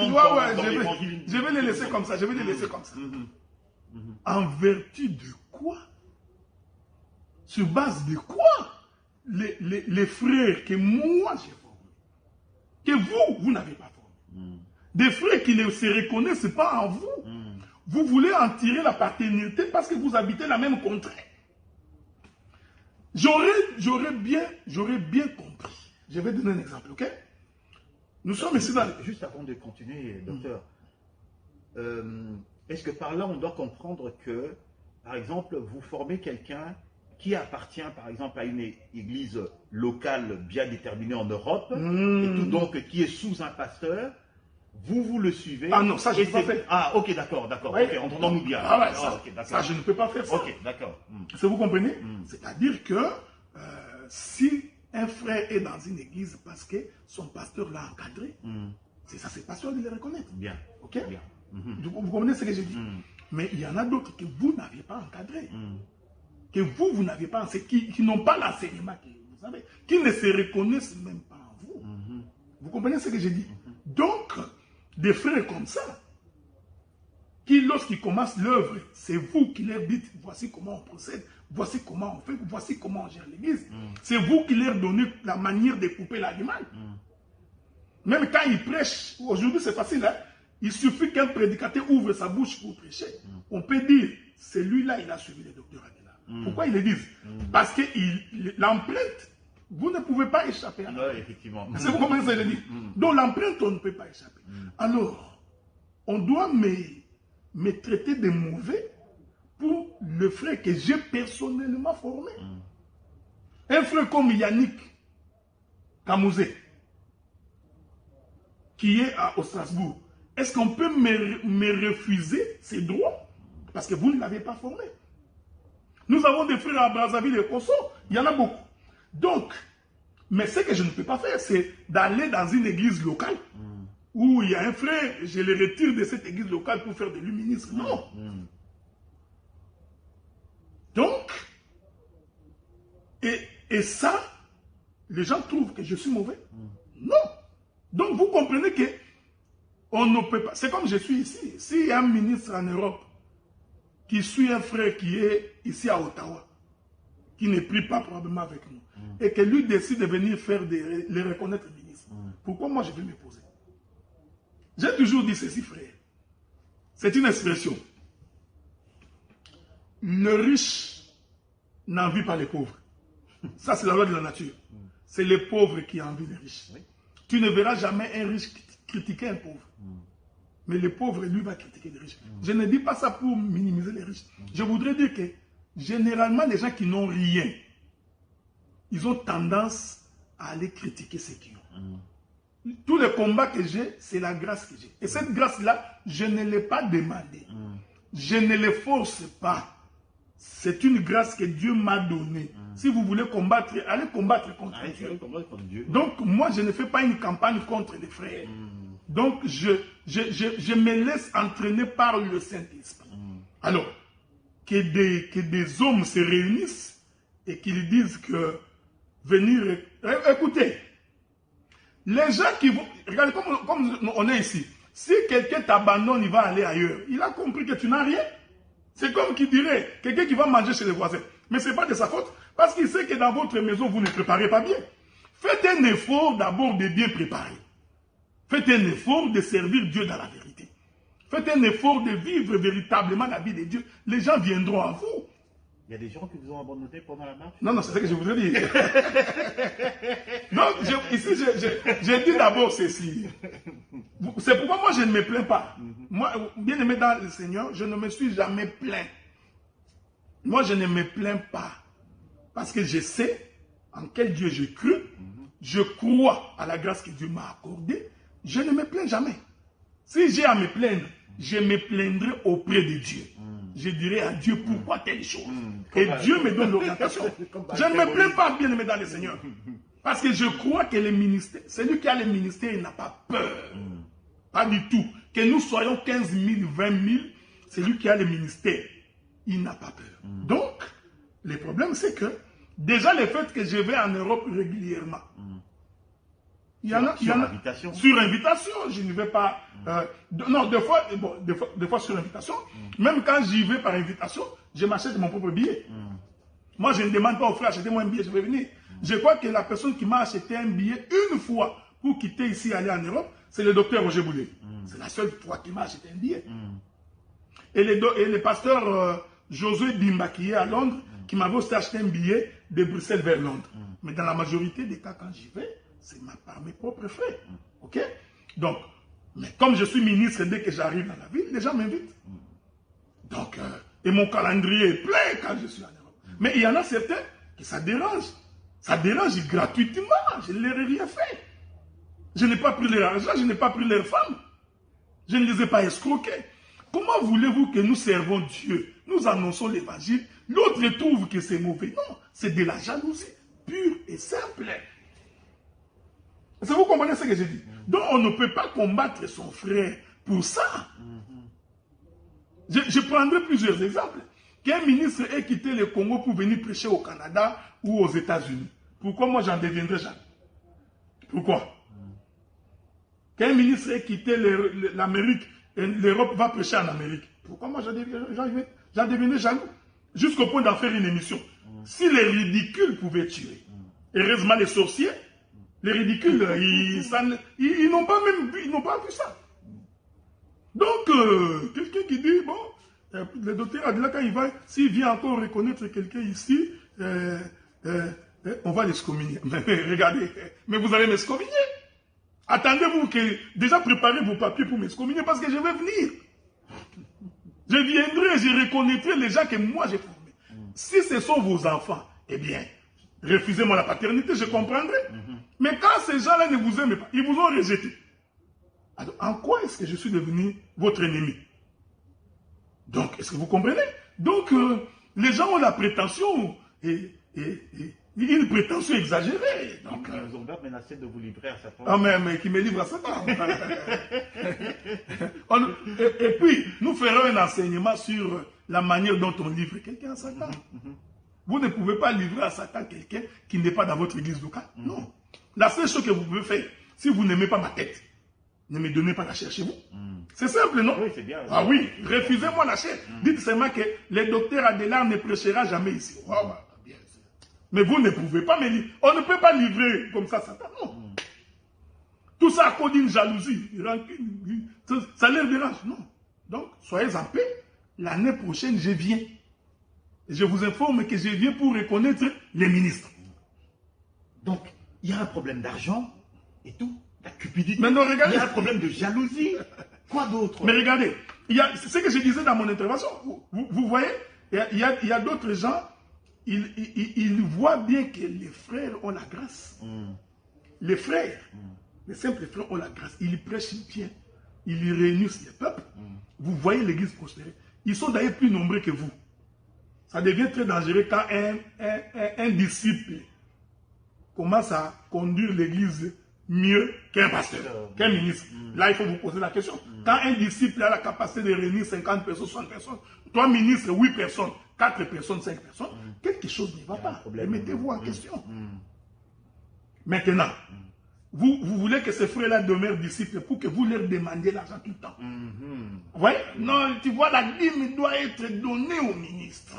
B: Je vais les laisser comme ça. En vertu de quoi? Sur base de quoi? Les frères que moi j'ai formés, que vous n'avez pas formés. Des frères qui ne se reconnaissent pas en vous. Vous voulez en tirer la paternité parce que vous habitez la même contrée. J'aurais bien compris. Je vais donner un exemple, ok? Nous sommes ici dans...
C: Juste avant de continuer, docteur, est-ce que par là on doit comprendre que, par exemple, vous formez quelqu'un qui appartient, par exemple, à une église locale bien déterminée en Europe, et tout donc qui est sous un pasteur? Vous le suivez.
B: Ah non, ça je ne peux pas faire.
C: Ah ok, d'accord.
B: Ouais.
C: Okay, entendons-nous bien.
B: Ah ouais, ça je ne peux pas faire ça.
C: Ok, d'accord.
B: Est-ce que vous comprenez? C'est-à-dire que si un frère est dans une église parce que son pasteur l'a encadré, c'est ça, c'est pas sûr de le reconnaître.
C: Bien.
B: Ok?
C: Bien.
B: Vous comprenez ce que j'ai dit? Mais il y en a d'autres que vous n'avez pas encadré. Que vous n'avez pas, qui n'ont pas l'enseignement que vous avez, qui ne se reconnaissent même pas en vous. Vous comprenez ce que j'ai dit? Donc, des frères comme ça, qui lorsqu'ils commencent l'œuvre, c'est vous qui leur dites, voici comment on procède, voici comment on fait, voici comment on gère l'église. C'est vous qui leur donnez la manière de couper l'animal. Même quand ils prêchent, aujourd'hui c'est facile, hein? Il suffit qu'un prédicateur ouvre sa bouche pour prêcher. On peut dire, celui-là il a suivi le docteur Aguilar. Pourquoi ils le disent? Parce que l'empreinte, vous ne pouvez pas échapper à l'empreinte.
C: Effectivement.
B: C'est vous comprenez ce que je dis? Donc l'empreinte, on ne peut pas échapper. Alors, on doit me traiter de mauvais pour le frère que j'ai personnellement formé. Un frère comme Yannick Kamouzé, qui est au Strasbourg, est-ce qu'on peut me refuser ses droits? Parce que vous ne l'avez pas formé. Nous avons des frères à Brazzaville et Kosso, il y en a beaucoup. Donc, mais ce que je ne peux pas faire, c'est d'aller dans une église locale où il y a un frère, je le retire de cette église locale pour faire de lui ministre. Non. Donc, et ça, les gens trouvent que je suis mauvais. Non. Donc, vous comprenez que on ne peut pas. C'est comme je suis ici. S'il y a un ministre en Europe qui suit un frère qui est ici à Ottawa, qui ne prie pas probablement avec nous, et que lui décide de venir faire les reconnaître ministre, pourquoi moi je vais me poser? J'ai toujours dit ceci, frère. C'est une expression. Le riche n'envie pas les pauvres. Ça, c'est la loi de la nature. C'est les pauvres qui envient les riches. Tu ne verras jamais un riche critiquer un pauvre. Mais le pauvre, lui, va critiquer les riches. Je ne dis pas ça pour minimiser les riches. Je voudrais dire que, généralement, les gens qui n'ont rien, ils ont tendance à aller critiquer ceux qui ont. Tous les combats que j'ai, c'est la grâce que j'ai. Et cette grâce-là, je ne l'ai pas demandée. Je ne les force pas. C'est une grâce que Dieu m'a donnée. Si vous voulez combattre, allez combattre contre Dieu. Donc, moi, je ne fais pas une campagne contre les frères. Donc, je me laisse entraîner par le Saint-Esprit. Alors, que des hommes se réunissent et qu'ils disent que venir... Écoutez, les gens qui vont... Regardez, comme on est ici. Si quelqu'un t'abandonne, il va aller ailleurs. Il a compris que tu n'as rien. C'est comme qui dirait, quelqu'un qui va manger chez les voisins. Mais ce n'est pas de sa faute. Parce qu'il sait que dans votre maison, vous ne préparez pas bien. Faites un effort d'abord de bien préparer. Faites un effort de servir Dieu dans la vérité. Faites un effort de vivre véritablement la vie de Dieu. Les gens viendront à vous.
C: Il y a des gens qui vous ont abandonné pendant la marche?
B: Non, c'est ce que je voudrais dire. Donc, ici, j'ai dit d'abord ceci. C'est pourquoi moi, je ne me plains pas. Moi, bien aimé dans le Seigneur, je ne me suis jamais plaint. Moi, je ne me plains pas. Parce que je sais en quel Dieu je cru. Je crois à la grâce que Dieu m'a accordée. Je ne me plains jamais. Si j'ai à me plaindre, je me plaindrai auprès de Dieu. Je dirai à Dieu pourquoi telle chose. Et Dieu me donne l'orientation. Je ne me plains pas, bien aimé dans le Seigneur. Parce que je crois que le ministère, celui qui a le ministère, il n'a pas peur. Pas du tout. Que nous soyons 15 000, 20 000, c'est lui qui a le ministère. Il n'a pas peur. Donc, le problème, c'est que déjà le fait que je vais en Europe régulièrement, il y en a, sur invitation, je ne vais pas. Non, des fois sur invitation. Même quand j'y vais par invitation, je m'achète mon propre billet. Moi, je ne demande pas au frère, achetez-moi un billet, je vais venir. Je crois que la personne qui m'a acheté un billet une fois pour quitter ici et aller en Europe, c'est le docteur Roger Boulet. C'est la seule fois qu'il m'a acheté un billet. Et le pasteur Josué Bimba, qui est à Londres, qui m'avait aussi acheté un billet de Bruxelles vers Londres. Mais dans la majorité des cas, quand j'y vais, c'est par mes propres frais. Ok? Donc, mais comme je suis ministre, dès que j'arrive dans la ville, les gens m'invitent. Donc, et mon calendrier est plein quand je suis en Europe. Mais il y en a certains qui ça dérange. Ça dérange gratuitement. Je ne leur ai rien fait. Je n'ai pas pris leur argent, je n'ai pas pris leur femme. Je ne les ai pas escroqués. Comment voulez-vous que nous servons Dieu? Nous annonçons l'évangile. L'autre trouve que c'est mauvais. Non, c'est de la jalousie pure et simple. Est-ce que vous comprenez ce que je dis? Donc on ne peut pas combattre son frère pour ça. Je prendrai plusieurs exemples. Qu'un ministre ait quitté le Congo pour venir prêcher au Canada ou aux États-Unis. Pourquoi moi j'en deviendrai jamais? Pourquoi? Qu'un ministre ait quitté l'Amérique et l'Europe va prêcher en Amérique. Pourquoi moi j'en deviendrai jaloux? Jusqu'au point d'en faire une émission. Si les ridicules pouvaient tuer, heureusement les sorciers, les ridicules, ils n'ont pas même vu, ils n'ont pas vu ça. Donc, quelqu'un qui dit, bon, le docteur Adela, quand il va, s'il vient encore reconnaître quelqu'un ici, on va l'excommunier. Mais regardez, mais vous allez m'excommunier. Attendez-vous que, déjà préparez vos papiers pour m'excommunier parce que je vais venir. Je viendrai, je reconnaîtrai les gens que moi j'ai formés. Si ce sont vos enfants, eh bien, refusez-moi la paternité, je comprendrai. Mais quand ces gens-là ne vous aiment pas, ils vous ont rejeté. Alors, en quoi est-ce que je suis devenu votre ennemi? Donc, est-ce que vous comprenez? Donc, les gens ont la prétention, une prétention exagérée. Donc,
C: ils ont bien menacé de vous livrer à Satan.
B: Ah, mais qui me livre à Satan. Et puis, nous ferons un enseignement sur la manière dont on livre quelqu'un à Satan. Vous ne pouvez pas livrer à Satan quelqu'un qui n'est pas dans votre église locale. Non. La seule chose que vous pouvez faire, si vous n'aimez pas ma tête, ne me donnez pas la chair chez vous. C'est simple, non?
C: Oui, c'est bien.
B: Ah oui, refusez-moi la chair. Dites seulement que le docteur Adela ne prêchera jamais ici. Wow, bien sûr. Mais vous ne pouvez pas me livrer. On ne peut pas livrer comme ça Satan, non. Tout ça à cause d'une jalousie. Ça leur dérange, non. Donc, soyez en paix. L'année prochaine, je viens. Et je vous informe que je viens pour reconnaître les ministres.
C: Donc, il y a un problème d'argent et tout. La cupidité.
B: Mais non, regardez.
C: Il y a un problème de jalousie. Quoi d'autre?
B: Mais regardez, c'est ce que je disais dans mon intervention. Vous voyez, il y a d'autres gens, ils voient bien que les frères ont la grâce. Les frères, les simples frères ont la grâce. Ils prêchent bien. Ils réunissent les peuples. Vous voyez l'église prospérer. Ils sont d'ailleurs plus nombreux que vous. Ça devient très dangereux quand un disciple commence à conduire l'église mieux qu'un pasteur, qu'un ministre. Là, il faut vous poser la question. Quand un disciple a la capacité de réunir 50 personnes, 60 personnes, toi, ministre, 8 personnes, 4 personnes, 5 personnes, quelque chose ne va pas. Mettez-vous en question. Maintenant, vous voulez que ces frères-là demeurent disciples pour que vous leur demandiez l'argent tout le temps. Vous voyez? Non, tu vois, la dîme doit être donnée au ministre.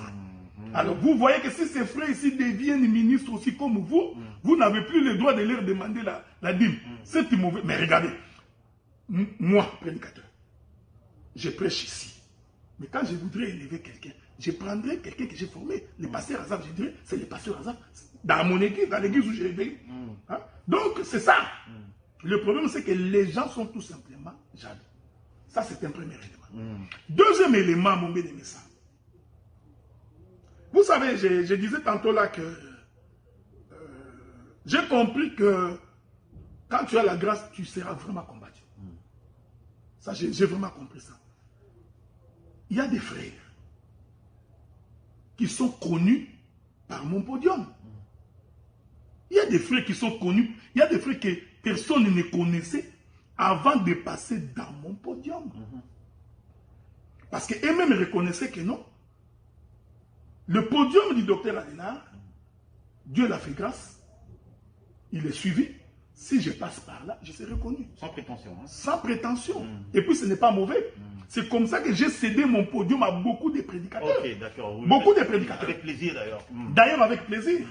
B: Alors, vous voyez que si ces frères ici deviennent ministres aussi comme vous, vous n'avez plus le droit de leur demander la dîme. C'est mauvais. Mais regardez, moi, prédicateur, je prêche ici. Mais quand je voudrais élever quelqu'un, je prendrais quelqu'un que j'ai formé. Le pasteur Azab, je dirais, c'est le pasteur Azab. Dans mon église, dans l'église où j'ai élevé. Hein? Donc, c'est ça. Le problème, c'est que les gens sont tout simplement jaloux. Ça, c'est un premier élément. Deuxième élément, mon bien-aimé, ça. Vous savez, je disais tantôt là que j'ai compris que quand tu as la grâce, tu seras vraiment combattu. Ça, j'ai vraiment compris ça. Il y a des frères qui sont connus par mon podium. Il y a des frères qui sont connus. Il y a des frères que personne ne connaissait. avant de passer dans mon podium. Parce qu'eux-mêmes reconnaissaient que non. Le podium du docteur Adenard, Dieu l'a fait grâce. Il est suivi. Si je passe par là, je serai reconnu.
C: Sans prétention. Hein?
B: Sans prétention. Et puis ce n'est pas mauvais. C'est comme ça que j'ai cédé mon podium à beaucoup de prédicateurs.
C: Ok, d'accord. Oui,
B: beaucoup de prédicateurs.
C: Avec plaisir d'ailleurs.
B: D'ailleurs, avec plaisir.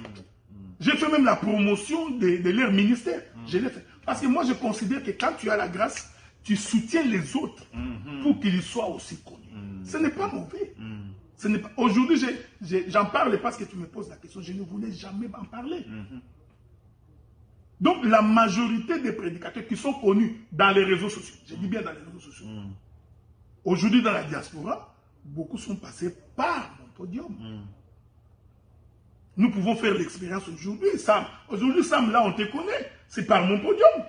B: J'ai fait même la promotion de leur ministère. Je l'ai fait. Parce que moi, je considère que quand tu as la grâce, tu soutiens les autres pour qu'ils soient aussi connus. Ce n'est pas mauvais. Aujourd'hui, j'en parle parce que tu me poses la question. Je ne voulais jamais en parler. Donc, la majorité des prédicateurs qui sont connus dans les réseaux sociaux, je dis bien dans les réseaux sociaux, aujourd'hui dans la diaspora, beaucoup sont passés par mon podium. Nous pouvons faire l'expérience aujourd'hui, Sam. Aujourd'hui, Sam, là, on te connaît. C'est par mon podium.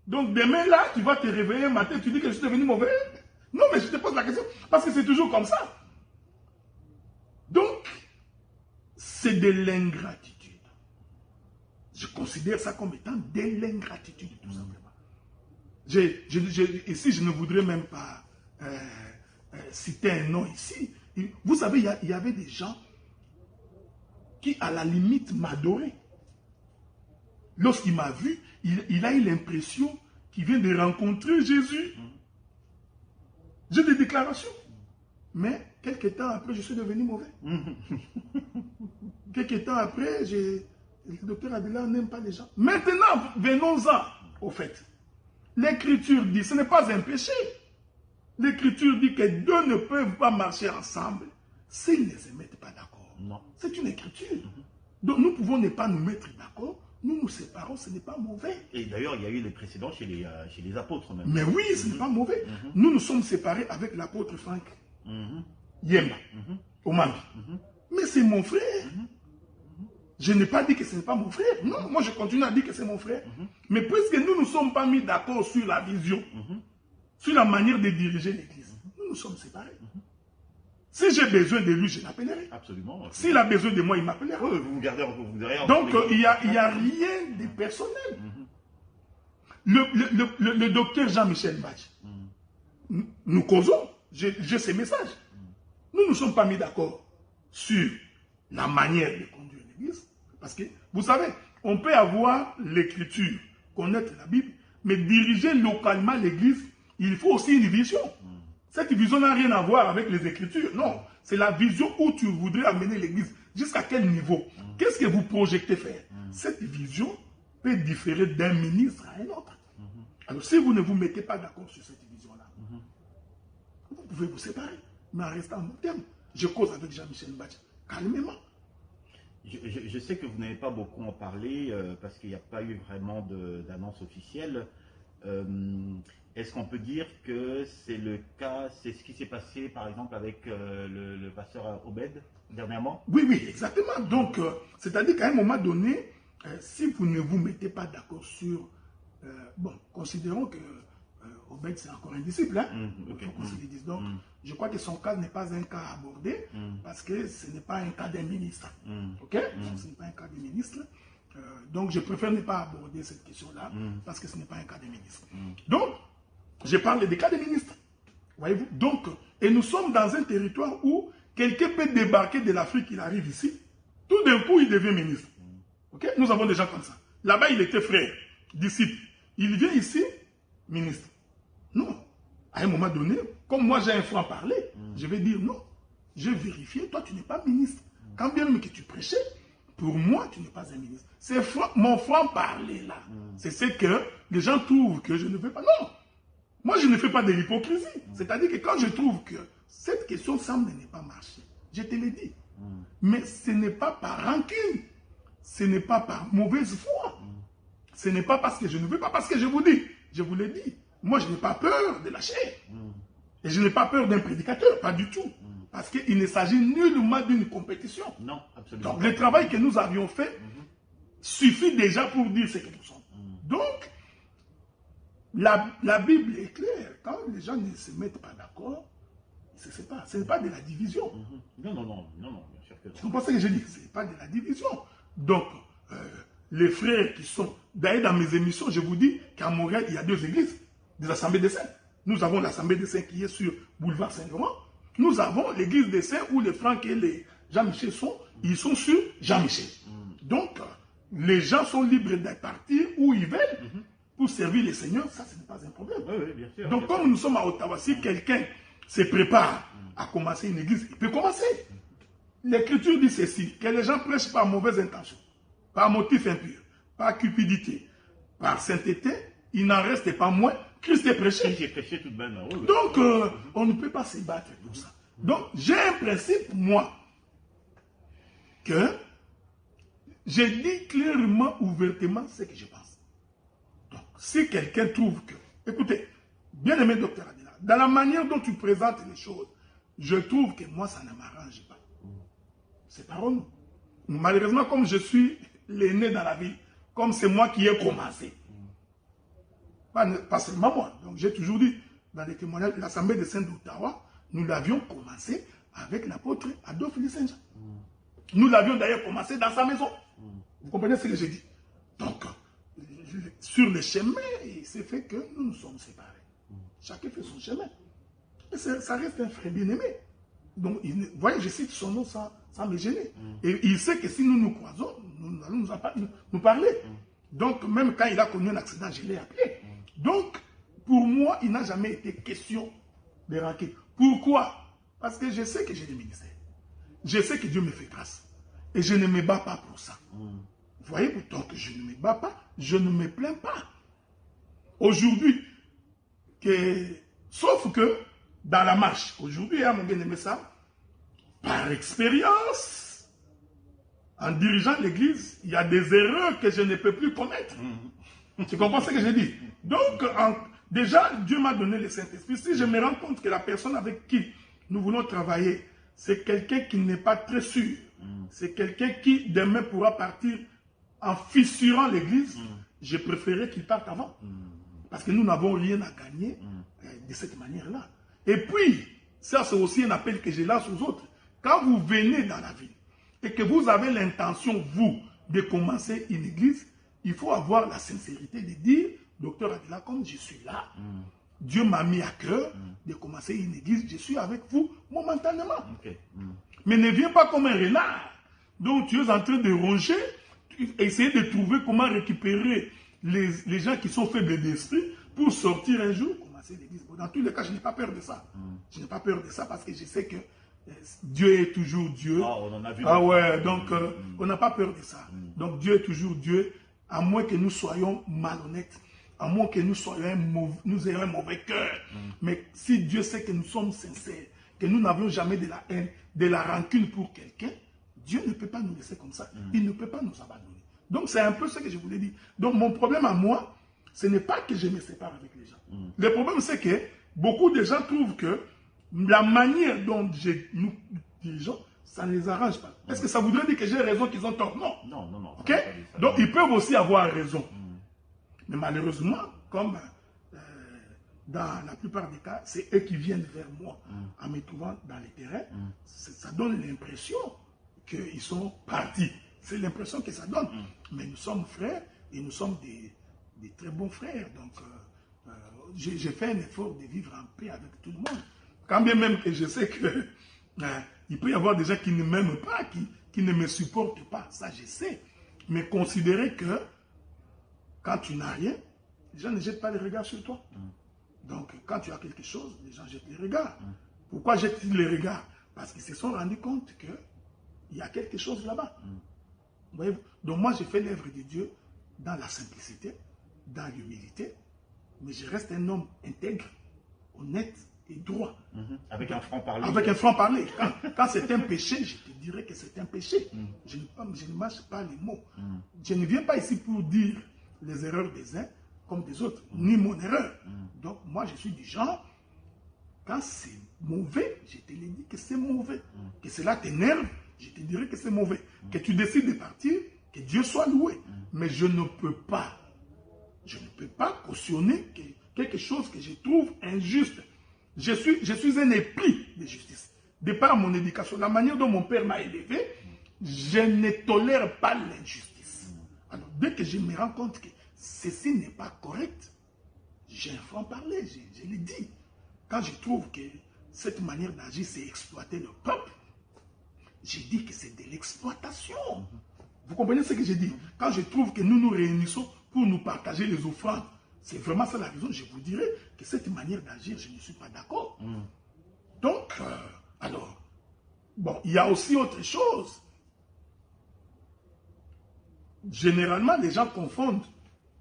B: Donc, demain, là, tu vas te réveiller un matin, tu dis que je suis devenu mauvais. Non, mais je te pose la question, parce que c'est toujours comme ça. Donc, c'est de l'ingratitude. Je considère ça comme étant de l'ingratitude, tout simplement. Ici, je ne voudrais même pas citer un nom ici. Vous savez, il y avait des gens qui, à la limite, m'adoraient. Lorsqu'il m'a vu, il a eu l'impression qu'il vient de rencontrer Jésus. J'ai des déclarations. Mais, quelques temps après, je suis devenu mauvais. Quelques temps après, le docteur Adela n'aime pas les gens. Maintenant, venons-en au fait. L'Écriture dit, ce n'est pas un péché. L'Écriture dit que deux ne peuvent pas marcher ensemble s'ils ne se mettent pas d'accord.
C: Non.
B: C'est une Écriture. Donc nous pouvons ne pas nous mettre d'accord. Nous nous séparons, ce n'est pas mauvais.
C: Et d'ailleurs, il y a eu les précédents chez les apôtres même.
B: Mais oui, ce n'est pas mauvais. Nous nous sommes séparés avec l'apôtre Franck Yemba, Omambi. Mais c'est mon frère. Je n'ai pas dit que ce n'est pas mon frère. Non, moi je continue à dire que c'est mon frère. Mais puisque nous ne nous sommes pas mis d'accord sur la vision, sur la manière de diriger l'Église, nous nous sommes séparés. Si j'ai besoin de lui, je l'appellerai.
C: Absolument.
B: S'il a besoin de moi, il m'appellera.
C: Oui, vous gardez derrière.
B: Donc, il n'y a rien de personnel. Le docteur Jean-Michel Badji, nous causons, j'ai ces messages. Nous ne sommes pas mis d'accord sur la manière de conduire l'Église. Parce que, vous savez, on peut avoir l'Écriture, connaître la Bible, mais diriger localement l'Église, il faut aussi une vision. Cette vision n'a rien à voir avec les Écritures. Non, c'est la vision où tu voudrais amener l'Église. Jusqu'à quel niveau? Qu'est-ce que vous projetez faire? Cette vision peut différer d'un ministre à un autre. Alors, si vous ne vous mettez pas d'accord sur cette vision-là, vous pouvez vous séparer. Mais en restant en mon terme, je cause avec Jean-Michel Badji calmement.
C: Je sais que vous n'avez pas beaucoup en parlé parce qu'il n'y a pas eu vraiment d'annonce officielle. Est-ce qu'on peut dire que c'est le cas, c'est ce qui s'est passé par exemple avec le pasteur Obed dernièrement?
B: Oui, oui, exactement. Donc, c'est-à-dire qu'à un moment donné, si vous ne vous mettez pas d'accord sur... bon, considérons que Obed c'est encore un disciple, hein? Donc, je crois que son cas n'est pas un cas abordé parce que ce n'est pas un cas d'un ministre. Ok? Donc, ce n'est pas un cas d'un ministre. Donc, je préfère ne pas aborder cette question-là parce que ce n'est pas un cas de ministre. Donc, je parle des cas de ministres. Voyez-vous? Donc, et nous sommes dans un territoire où quelqu'un peut débarquer de l'Afrique, il arrive ici, tout d'un coup, il devient ministre. Ok? Nous avons des gens comme ça. Là-bas, il était frère, disciple. Il vient ici, ministre. Non. À un moment donné, comme moi j'ai un franc-parler, je vais dire non. J'ai vérifié, toi tu n'es pas ministre. Quand bien même que tu prêchais, pour moi tu n'es pas un ministre. C'est mon franc-parler là. C'est ce que les gens trouvent que je ne fais pas. Non. Moi je ne fais pas de l'hypocrisie. C'est-à-dire que quand je trouve que cette question semble ne pas marcher, je te l'ai dit. Mais ce n'est pas par rancune. Ce n'est pas par mauvaise foi. Ce n'est pas parce que je ne veux pas, parce que je vous dis, je vous l'ai dit. Moi, je n'ai pas peur de la chair. Et je n'ai pas peur d'un prédicateur, pas du tout. Parce qu'il ne s'agit nullement d'une compétition.
C: Non, absolument.
B: Donc, le travail que nous avions fait suffit déjà pour dire ce que nous sommes. Donc, la Bible est claire. Quand les gens ne se mettent pas d'accord, ce n'est pas de la division.
C: Non, bien sûr que non.
B: Vous comprenez ce que je dis? Ce n'est pas de la division. Donc, les frères qui sont... D'ailleurs, dans mes émissions, je vous dis qu'à Montréal, il y a 2 églises. des assemblées des saints. Nous avons l'assemblée des saints qui est sur boulevard Saint-Laurent. Nous avons l'église des saints où les Franck et les Jean-Michel sont. Ils sont sur Jean-Michel. Donc, les gens sont libres de partir où ils veulent pour servir les seigneurs. Ça, ce n'est pas un problème.
C: Oui, bien sûr.
B: Donc, comme nous sommes à Ottawa, si quelqu'un se prépare à commencer une église, il peut commencer. L'Écriture dit ceci, que les gens prêchent par mauvaise intention, par motif impur, par cupidité, par sainteté, il n'en reste pas moins Christ est prêché.
C: Christ est prêché tout de même. Oui.
B: Donc, on ne peut pas se battre pour ça. Donc, j'ai un principe, moi, que j'ai dit clairement, ouvertement ce que je pense. Donc, si quelqu'un trouve que... Écoutez, bien-aimé docteur Adela, dans la manière dont tu présentes les choses, je trouve que moi, ça ne m'arrange pas. C'est parole. Malheureusement, comme je suis l'aîné dans la vie, comme c'est moi qui ai commencé, pas seulement moi. Donc j'ai toujours dit, dans les témoignages de l'Assemblée des Saints d'Ottawa, nous l'avions commencé avec l'apôtre Adolphe de Saint-Jean. Nous l'avions d'ailleurs commencé dans sa maison. Vous comprenez ce que j'ai dit? Donc, sur le chemin, il s'est fait que nous nous sommes séparés. Chacun fait son chemin. Et ça reste un frère bien-aimé. Donc, vous voyez, je cite son nom sans me gêner. Et il sait que si nous nous croisons, nous allons nous parler. Donc, même quand il a connu un accident, je l'ai appelé. Donc, pour moi, il n'a jamais été question de raquer. Pourquoi? Parce que je sais que j'ai des ministères. Je sais que Dieu me fait grâce. Et je ne me bats pas pour ça. Vous voyez, pourtant que je ne me bats pas, je ne me plains pas. Aujourd'hui, sauf que dans la marche, aujourd'hui, mon bien-aimé ça, par expérience, en dirigeant l'église, il y a des erreurs que je ne peux plus commettre. Tu comprends ce que je dis? Donc, déjà, Dieu m'a donné le Saint-Esprit. Si je me rends compte que la personne avec qui nous voulons travailler, c'est quelqu'un qui n'est pas très sûr, c'est quelqu'un qui demain pourra partir en fissurant l'église, je préférerais qu'il parte avant. Parce que nous n'avons rien à gagner de cette manière-là. Et puis, ça c'est aussi un appel que je lance aux autres. Quand vous venez dans la ville et que vous avez l'intention, vous, de commencer une église, il faut avoir la sincérité de dire, docteur Adela, comme je suis là, Dieu m'a mis à cœur de commencer une église, je suis avec vous momentanément. Mais ne viens pas comme un renard. Donc tu es en train de ronger, essayer de trouver comment récupérer les gens qui sont faibles d'esprit pour sortir un jour, commencer l'église. Dans tous les cas, je n'ai pas peur de ça. Je n'ai pas peur de ça parce que je sais que Dieu est toujours Dieu.
C: On en a vu
B: donc on n'a pas peur de ça. Donc Dieu est toujours Dieu, à moins que nous soyons malhonnêtes, à moins que nous ayons un mauvais cœur. Mais si Dieu sait que nous sommes sincères, que nous n'avons jamais de la haine, de la rancune pour quelqu'un, Dieu ne peut pas nous laisser comme ça. Il ne peut pas nous abandonner. Donc c'est un peu ce que je voulais dire. Donc mon problème à moi, ce n'est pas que je me sépare avec les gens. Le problème c'est que beaucoup de gens trouvent que la manière dont nous dirigeons, ça ne les arrange pas. Est-ce que ça voudrait dire que j'ai raison, qu'ils ont tort? Non.
C: Non.
B: Ok? Donc ils peuvent aussi avoir raison. Mais malheureusement, comme dans la plupart des cas, c'est eux qui viennent vers moi en me trouvant dans les terrains. Ça donne l'impression qu'ils sont partis. C'est l'impression que ça donne. Mais nous sommes frères et nous sommes des très bons frères. Donc, j'ai fait un effort de vivre en paix avec tout le monde. Quand bien même que je sais que il peut y avoir des gens qui ne m'aiment pas, qui ne me supportent pas. Ça, je sais. Mais considérer que quand tu n'as rien, les gens ne jettent pas les regards sur toi. Donc, quand tu as quelque chose, les gens jettent les regards. Pourquoi jettent-ils les regards? Parce qu'ils se sont rendus compte qu'il y a quelque chose là-bas. Voyez-vous? Donc, moi, j'ai fait l'œuvre de Dieu dans la simplicité, dans l'humilité, mais je reste un homme intègre, honnête et droit.
C: Avec un franc-parler.
B: Avec un franc-parler. Quand c'est un péché, je te dirais que c'est un péché. Je ne mâche pas les mots. Je ne viens pas ici pour dire les erreurs des uns comme des autres, ni mon erreur. Donc, moi, je suis du genre, quand c'est mauvais, je te l'ai dit que c'est mauvais. Que cela t'énerve, je te dirais que c'est mauvais. Que tu décides de partir, que Dieu soit loué. Mais je ne peux pas cautionner quelque chose que je trouve injuste. Je suis un épris de justice. De par mon éducation, la manière dont mon père m'a élevé, je ne tolère pas l'injustice. Alors, dès que je me rends compte que ceci n'est pas correct, j'ai un franc-parler, je l'ai dit. Quand je trouve que cette manière d'agir, c'est exploiter le peuple, j'ai dit que c'est de l'exploitation. Vous comprenez ce que j'ai dit? Quand je trouve que nous nous réunissons pour nous partager les offrandes, c'est vraiment ça la raison. Je vous dirais que cette manière d'agir, je ne suis pas d'accord. Donc, alors, bon, il y a aussi autre chose. Généralement, les gens confondent.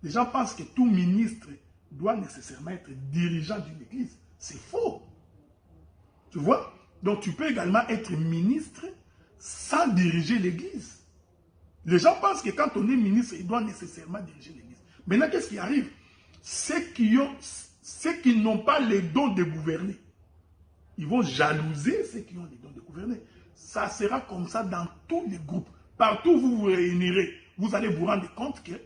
B: Les gens pensent que tout ministre doit nécessairement être dirigeant d'une église. C'est faux. Tu vois? Donc, tu peux également être ministre sans diriger l'église. Les gens pensent que quand on est ministre, il doit nécessairement diriger l'église. Maintenant, qu'est-ce qui arrive? Ceux qui n'ont pas les dons de gouverner, ils vont jalouser ceux qui ont les dons de gouverner. Ça sera comme ça dans tous les groupes. Partout où vous vous réunirez, vous allez vous rendre compte qu'il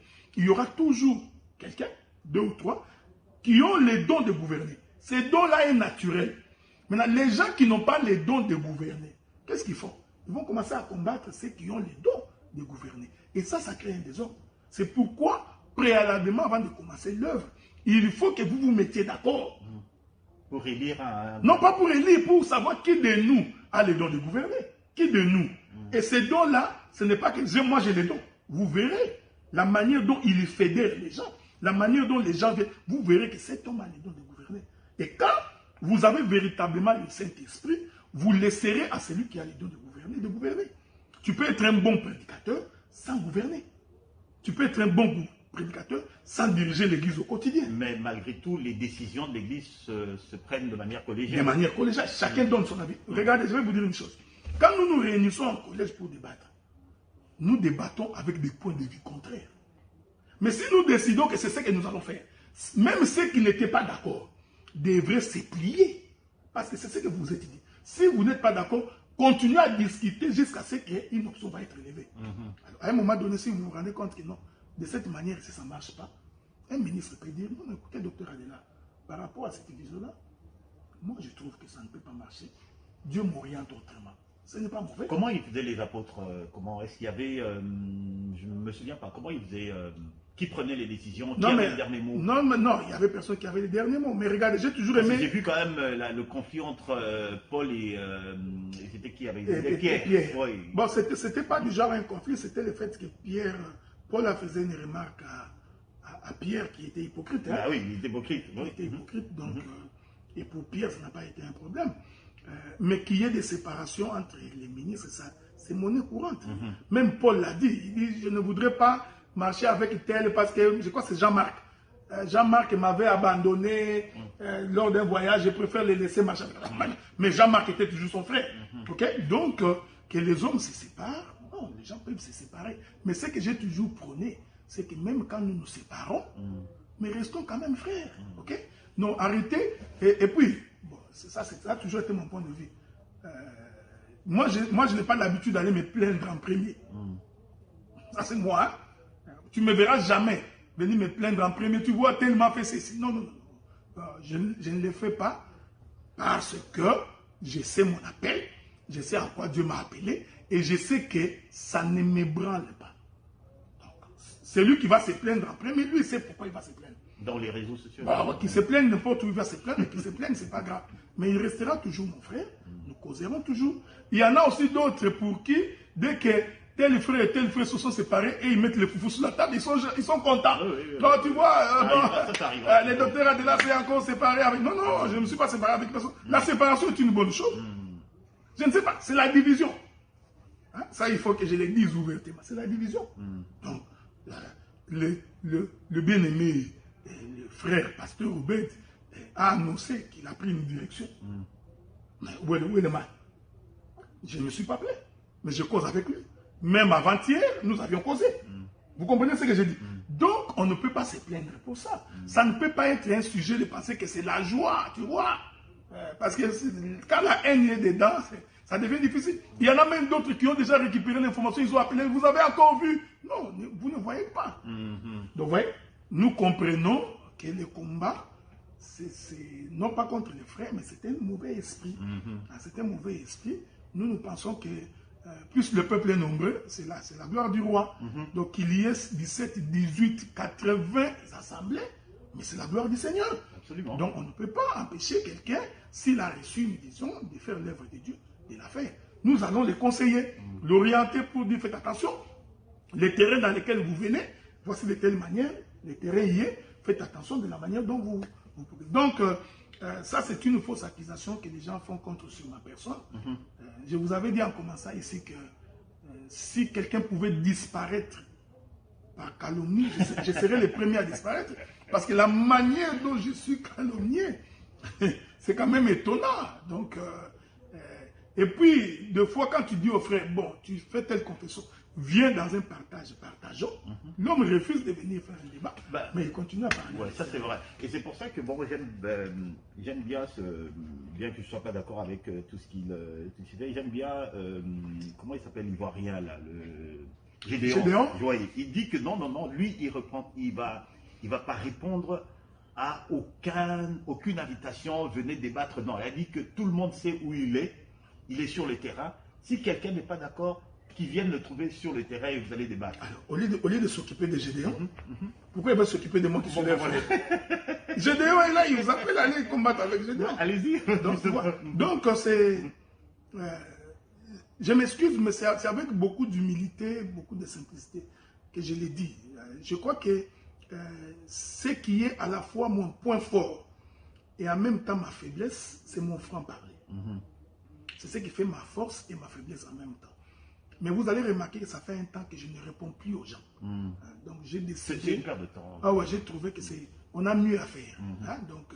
B: y aura toujours quelqu'un, 2 ou 3, qui ont les dons de gouverner. Ces dons-là est naturel. Maintenant, les gens qui n'ont pas les dons de gouverner, qu'est-ce qu'ils font? Ils vont commencer à combattre ceux qui ont les dons de gouverner. Et ça crée un désordre. C'est pourquoi, préalablement, avant de commencer l'œuvre, il faut que vous vous mettiez d'accord.
C: Pour élire un...
B: Non, pas pour élire, pour savoir qui de nous a les dons de gouverner. Qui de nous? Et ces dons-là, ce n'est pas que moi j'ai les dons. Vous verrez la manière dont il fédère les gens, la manière dont les gens viennent. Vous verrez que cet homme a les dons de gouverner. Et quand vous avez véritablement le Saint-Esprit, vous laisserez à celui qui a les dons de gouverner. Tu peux être un bon prédicateur sans gouverner. Tu peux être un bon prédicateur sans diriger l'église au quotidien.
C: Mais malgré tout, les décisions de l'église se prennent de manière collégiale.
B: De manière collégiale, chacun donne son avis. Regardez, je vais vous dire une chose. Quand nous nous réunissons en collège pour débattre, nous débattons avec des points de vue contraires. Mais si nous décidons que c'est ce que nous allons faire, même ceux qui n'étaient pas d'accord devraient se plier. Parce que c'est ce que vous vous êtes dit. Si vous n'êtes pas d'accord, continuez à discuter jusqu'à ce qu'une option va être élevée. Alors, à un moment donné, si vous vous rendez compte que non, de cette manière, si ça ne marche pas, un ministre peut dire, non, écoutez, docteur Adela, par rapport à cette vision-là, moi je trouve que ça ne peut pas marcher. Dieu m'oriente autrement. Ce n'est pas mauvais.
C: Comment ils faisaient les apôtres? Comment est-ce qu'il y avait, je ne me souviens pas, comment ils faisaient, qui prenait les décisions, qui avait les derniers mots?
B: Non, mais non, il y avait personne qui avait les derniers mots. Mais regardez, j'ai toujours aimé...
C: J'ai vu quand même le conflit entre Paul et c'était qui avait
B: Pierre.
C: Oui.
B: Bon, c'était pas du genre un conflit, c'était le fait que Paul a fait une remarque à Pierre qui était hypocrite. Hein?
C: Ah oui, il était hypocrite.
B: Il était hypocrite, donc, et pour Pierre, ça n'a pas été un problème. Mais qu'il y ait des séparations entre les ministres, c'est monnaie courante. Même Paul l'a dit, il dit, je ne voudrais pas marcher avec tel parce que, je crois que c'est Jean-Marc. Jean-Marc m'avait abandonné lors d'un voyage, je préfère les laisser marcher avec la mais Jean-Marc était toujours son frère. Donc, que les hommes se séparent, non, les gens peuvent se séparer. Mais ce que j'ai toujours prôné, c'est que même quand nous nous séparons, mais restons quand même frères. Non, arrêtez. Et puis, bon, ça a toujours été mon point de vue. Moi, je n'ai pas l'habitude d'aller me plaindre en premier. Ça, c'est moi. Tu ne me verras jamais venir me plaindre en premier. Tu vois, tellement fait ceci. Non, non, non. Je ne le fais pas parce que je sais mon appel. Je sais à quoi Dieu m'a appelé. Et je sais que ça ne me branle pas. Donc, celui qui va se plaindre en premier, lui, il sait pourquoi il va se plaindre.
C: Dans les réseaux sociaux.
B: Qu'il se plaigne n'importe où il va se plaindre, qu'il se plaigne, c'est pas grave. Mais il restera toujours mon frère. Nous causerons toujours. Il y en a aussi d'autres pour qui, dès que tel frère et tel frère se sont séparés et ils mettent les foufous sur la table, ils sont contents. Donc tu vois, les docteurs Adela s'est encore séparés avec... Non, non, je ne me suis pas séparé avec personne. La séparation est une bonne chose. Je ne sais pas, c'est la division. Hein? Ça, il faut que je le dise ouvertement. C'est la division. Donc, le bien-aimé, le frère pasteur Obed, a annoncé qu'il a pris une direction. Mais où est le mal? Je ne me suis pas plaint, mais je cause avec lui. Même avant-hier, nous avions causé. Vous comprenez ce que je dis? Donc, on ne peut pas se plaindre pour ça. Ça ne peut pas être un sujet de penser que c'est la joie, tu vois. Parce que quand la haine est dedans, ça devient difficile. Il y en a même d'autres qui ont déjà récupéré l'information, ils ont appelé, vous avez encore vu? Non, vous ne voyez pas. Donc, vous voyez, nous comprenons que le combat, c'est non pas contre les frères, mais c'est un mauvais esprit. C'est un mauvais esprit. Nous pensons que plus le peuple est nombreux, c'est la gloire du roi. Donc il y ait 17, 18, 80 assemblées, mais c'est la gloire du Seigneur.
C: Absolument.
B: Donc on ne peut pas empêcher quelqu'un, s'il a reçu une vision, de faire l'œuvre de Dieu, de la faire. Nous allons les conseiller, l'orienter pour dire faites attention, les terrains dans lesquels vous venez, voici de telle manière, les terrains y est, faites attention de la manière dont vous pouvez. Donc, ça c'est une fausse accusation que les gens font contre sur ma personne. Je vous avais dit en commençant ici que si quelqu'un pouvait disparaître par calomnie, je serais le premier à disparaître. Parce que la manière dont je suis calomnié, c'est quand même étonnant. Donc, et puis, des fois, quand tu dis au frère, bon, tu fais telle confession, viens dans un partage, partageons. L'homme refuse de venir faire un débat, mais il continue à parler.
C: Ouais, ça c'est vrai. Et c'est pour ça que bon, j'aime bien bien que je ne sois pas d'accord avec tout ce qu'il fait, j'aime bien, comment il s'appelle l'Ivoirien là, le Gédéon. Ouais, il dit que non, lui il va pas répondre à aucune invitation, venez débattre. Non, il a dit que tout le monde sait où il est sur le terrain. Si quelqu'un n'est pas d'accord, qu'il vienne le trouver sur le terrain et vous allez débattre. Alors,
B: au lieu de s'occuper des Gédéons, pourquoi il va s'occuper des gens qui sont là? Gédéon est là, il vous appelle à aller combattre avec Gédéon.
C: Allez-y.
B: Donc c'est... je m'excuse, mais c'est avec beaucoup d'humilité, beaucoup de simplicité que je l'ai dit. Je crois que ce qui est à la fois mon point fort et en même temps ma faiblesse, c'est mon franc-parler. C'est ce qui fait ma force et ma faiblesse en même temps. Mais vous allez remarquer que ça fait un temps que je ne réponds plus aux gens. Donc j'ai décidé...
C: C'est une perte de temps.
B: Ah ouais, j'ai trouvé que on a mieux à faire. Donc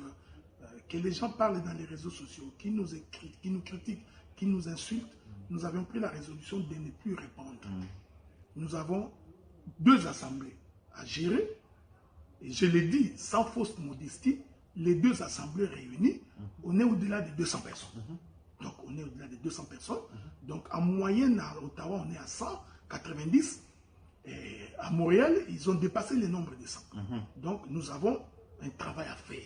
B: que les gens parlent dans les réseaux sociaux, qui nous critiquent, qui nous insultent, nous avons pris la résolution de ne plus répondre. Nous avons 2 assemblées à gérer. Et je l'ai dit, sans fausse modestie, les 2 assemblées réunies, on est au-delà de 200 personnes. Donc, on est au-delà de 200 personnes. Donc, en moyenne, à Ottawa, on est à 190. Et à Montréal, ils ont dépassé le nombre de 100. Donc, nous avons un travail à faire.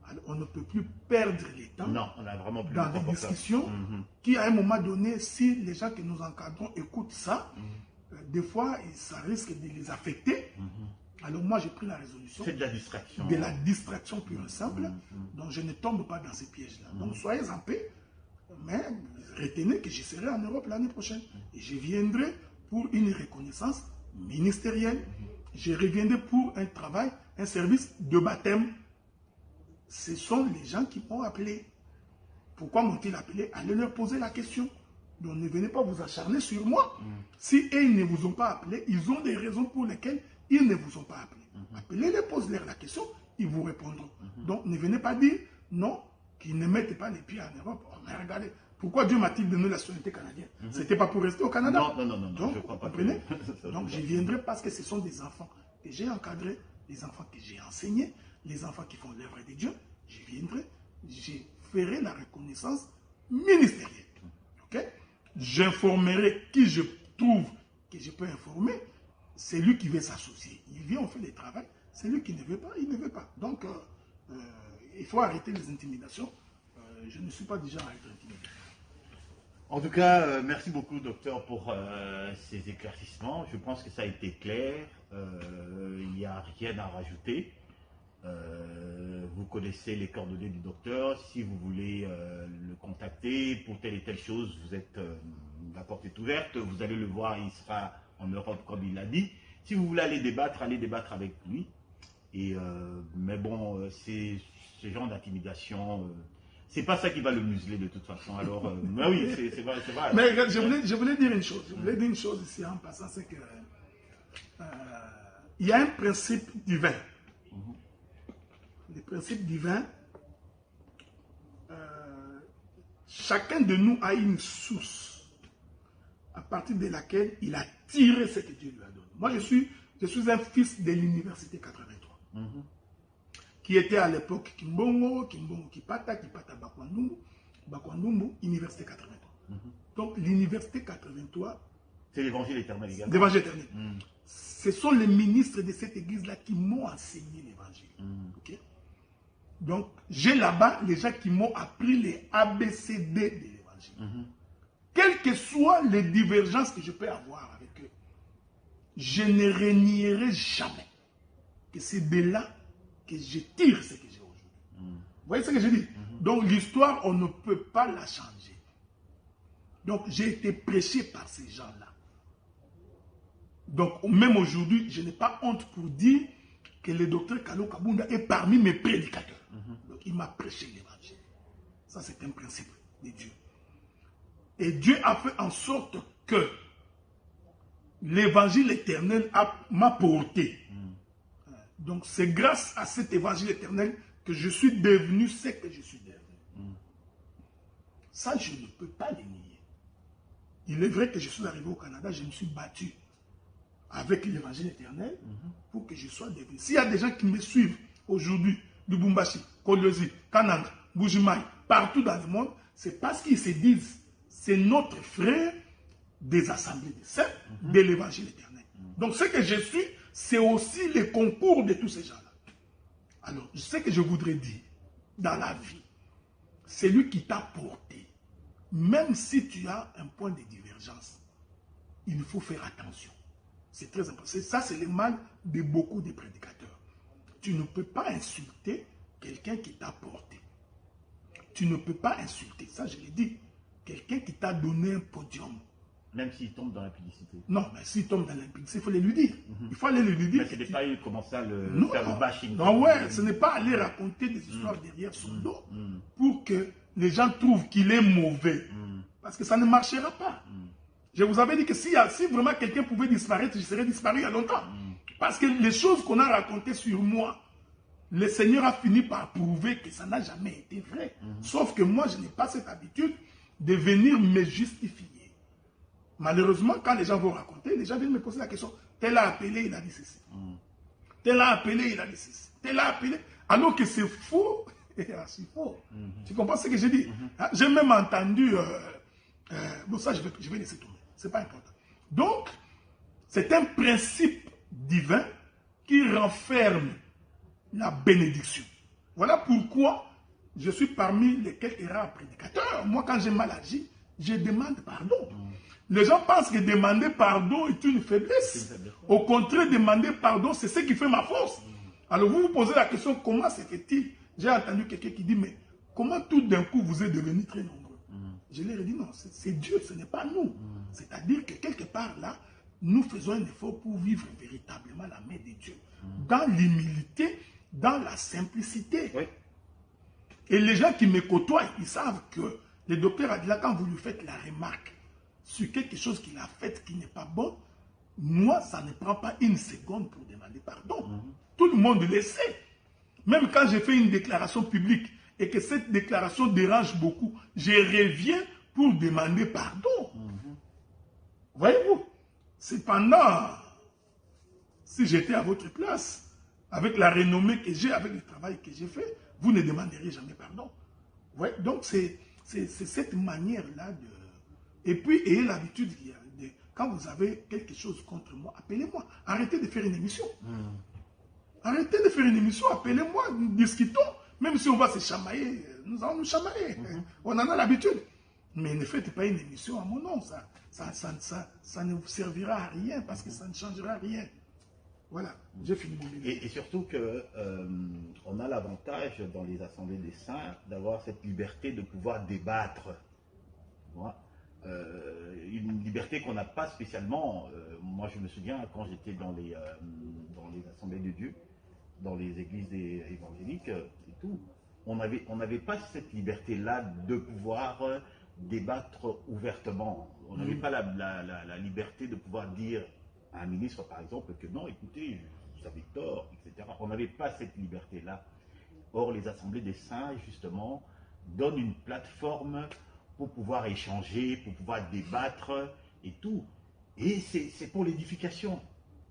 B: Alors, on ne peut plus perdre le temps dans des discussions qui, à un moment donné, si les gens que nous encadrons écoutent ça, des fois, ça risque de les affecter. Alors moi, j'ai pris la résolution.
C: C'est de la distraction.
B: De la distraction pure et simple. Donc, je ne tombe pas dans ces pièges-là. Donc, soyez en paix. Mais retenez que je serai en Europe l'année prochaine. Et je viendrai pour une reconnaissance ministérielle. Je reviendrai pour un travail, un service de baptême. Ce sont les gens qui m'ont appelé. Pourquoi m'ont-ils appelé? Allez leur poser la question. Donc ne venez pas vous acharner sur moi. Si ils ne vous ont pas appelé, ils ont des raisons pour lesquelles ils ne vous ont pas appelé. Appelez-les, posez-leur la question, ils vous répondront. Donc ne venez pas dire non, qu'ils ne mettent pas les pieds en Europe. Oh, mais regardez, pourquoi Dieu m'a-t-il donné la nationalité canadienne? C'était pas pour rester au Canada.
C: Non,
B: donc,
C: je crois pas.
B: Vous comprenez? Donc je viendrai parce que ce sont des enfants que j'ai encadrés, les enfants que j'ai enseignés, les enfants qui font l'œuvre de Dieu. Je viendrai, je ferai la reconnaissance ministérielle. Ok? J'informerai qui je trouve que je peux informer. C'est lui qui veut s'associer. Il vient, on fait le travail. C'est lui qui ne veut pas, il ne veut pas. Donc, il faut arrêter les intimidations. Je ne suis pas du genre à être intimidé.
C: En tout cas, merci beaucoup, docteur, pour ces éclaircissements. Je pense que ça a été clair. Il n'y a rien à rajouter. Vous connaissez les coordonnées du docteur. Si vous voulez le contacter pour telle et telle chose, la porte est ouverte. Vous allez le voir, il sera en Europe comme il l'a dit. Si vous voulez aller débattre avec lui. Mais bon, ce genre d'intimidation, c'est pas ça qui va le museler de toute façon. Alors, mais oui, c'est vrai.
B: Mais je voulais dire une chose. Je voulais dire une chose ici en passant, c'est que il y a un principe divin. Le principe divin, chacun de nous a une source à partir de laquelle il a tiré ce que Dieu lui a donné. Moi, je suis un fils de l'université 83, qui était à l'époque Kimbongo Kipata Bakwandumbu, université 83. Donc, l'université 83,
C: c'est l'évangile éternel également.
B: L'évangile éternel. Ce sont les ministres de cette église-là qui m'ont enseigné l'évangile. Okay? Donc, j'ai là-bas les gens qui m'ont appris les ABCD de l'évangile. Quelles que soient les divergences que je peux avoir avec eux, je ne renierai jamais que c'est de là que je tire ce que j'ai aujourd'hui. Vous voyez ce que je dis? Donc l'histoire, on ne peut pas la changer. Donc j'ai été prêché par ces gens-là. Donc même aujourd'hui, je n'ai pas honte pour dire que le docteur Kalo Kabunda est parmi mes prédicateurs. Donc il m'a prêché l'évangile. Ça c'est un principe de Dieu. Et Dieu a fait en sorte que l'évangile éternel m'a porté. Donc c'est grâce à cet évangile éternel que je suis devenu ce que je suis devenu. Ça, je ne peux pas le nier. Il est vrai que je suis arrivé au Canada, je me suis battu avec l'évangile éternel pour que je sois devenu. S'il y a des gens qui me suivent aujourd'hui, Lubumbashi, Kolwezi, Kananga, Bujimaï, partout dans le monde, c'est parce qu'ils se disent, c'est notre frère des assemblées des saints, de l'évangile éternel. Donc ce que je suis, c'est aussi le concours de tous ces gens-là. Alors, ce que je voudrais dire, dans la vie, c'est lui qui t'a porté. Même si tu as un point de divergence, il faut faire attention. C'est très important. Ça, c'est le mal de beaucoup de prédicateurs. Tu ne peux pas insulter quelqu'un qui t'a porté. Tu ne peux pas insulter, ça je l'ai dit, quelqu'un qui t'a donné un podium.
C: Même s'il tombe dans l'impudicité.
B: Non, mais s'il tombe dans l'impudicité, il faut le lui dire. Il faut aller lui dire.
C: Mais ce n'est pas commencer à faire le bashing.
B: Non, ouais, ce n'est pas aller raconter des histoires derrière son dos pour que les gens trouvent qu'il est mauvais. Parce que ça ne marchera pas. Je vous avais dit que si vraiment quelqu'un pouvait disparaître, je serais disparu il y a longtemps. Parce que les choses qu'on a racontées sur moi, le Seigneur a fini par prouver que ça n'a jamais été vrai. Sauf que moi, je n'ai pas cette habitude de venir me justifier. Malheureusement, quand les gens vont raconter, les gens viennent me poser la question. Tel a appelé, il a dit ceci. Tel a appelé, il a dit ceci. Tel a appelé. Alors que c'est faux. Et archi faux. Tu comprends ce que j'ai dit? J'ai même entendu... bon, ça, je vais laisser tomber. Ce n'est pas important. Donc, c'est un principe divin qui renferme la bénédiction. Voilà pourquoi je suis parmi les quelques rares prédicateurs. Moi, quand j'ai mal agi, je demande pardon. Les gens pensent que demander pardon est une faiblesse. Au contraire, demander pardon, c'est ce qui fait ma force. Alors vous vous posez la question, comment se fait-il? J'ai entendu quelqu'un qui dit, mais comment tout d'un coup vous êtes devenus très nombreux? Je leur ai dit, non, c'est Dieu, ce n'est pas nous. C'est-à-dire que quelque part là, nous faisons un effort pour vivre véritablement la main de Dieu. Dans l'humilité, dans la simplicité.
C: Oui.
B: Et les gens qui me côtoient, ils savent que le docteur Adila, quand vous lui faites la remarque sur quelque chose qu'il a fait qui n'est pas bon, moi, ça ne prend pas une seconde pour demander pardon. Tout le monde le sait. Même quand j'ai fait une déclaration publique et que cette déclaration dérange beaucoup, je reviens pour demander pardon. Voyez-vous? Cependant, si j'étais à votre place, avec la renommée que j'ai, avec le travail que j'ai fait, vous ne demanderiez jamais pardon. Ouais, donc c'est cette manière-là de... Et puis, ayez l'habitude, quand vous avez quelque chose contre moi, appelez-moi. Arrêtez de faire une émission. Arrêtez de faire une émission, appelez-moi, discutons. Même si on va se chamailler, nous allons nous chamailler. On en a l'habitude. Mais ne faites pas une émission à mon nom. Ça ne vous servira à rien parce que ça ne changera rien. Voilà, j'ai fini mon livre.
C: Et surtout qu'on a l'avantage dans les assemblées des saints d'avoir cette liberté de pouvoir débattre. Voilà. Une liberté qu'on n'a pas spécialement. Moi, je me souviens quand j'étais dans les assemblées de Dieu, dans les églises évangéliques et tout, on n'avait pas cette liberté-là de pouvoir débattre ouvertement. On n'avait pas la liberté de pouvoir dire à un ministre, par exemple, que non, écoutez, vous avez tort, etc. On n'avait pas cette liberté-là. Or, les assemblées des saints, justement, donnent une plateforme pour pouvoir échanger, pour pouvoir débattre et tout. Et c'est pour l'édification.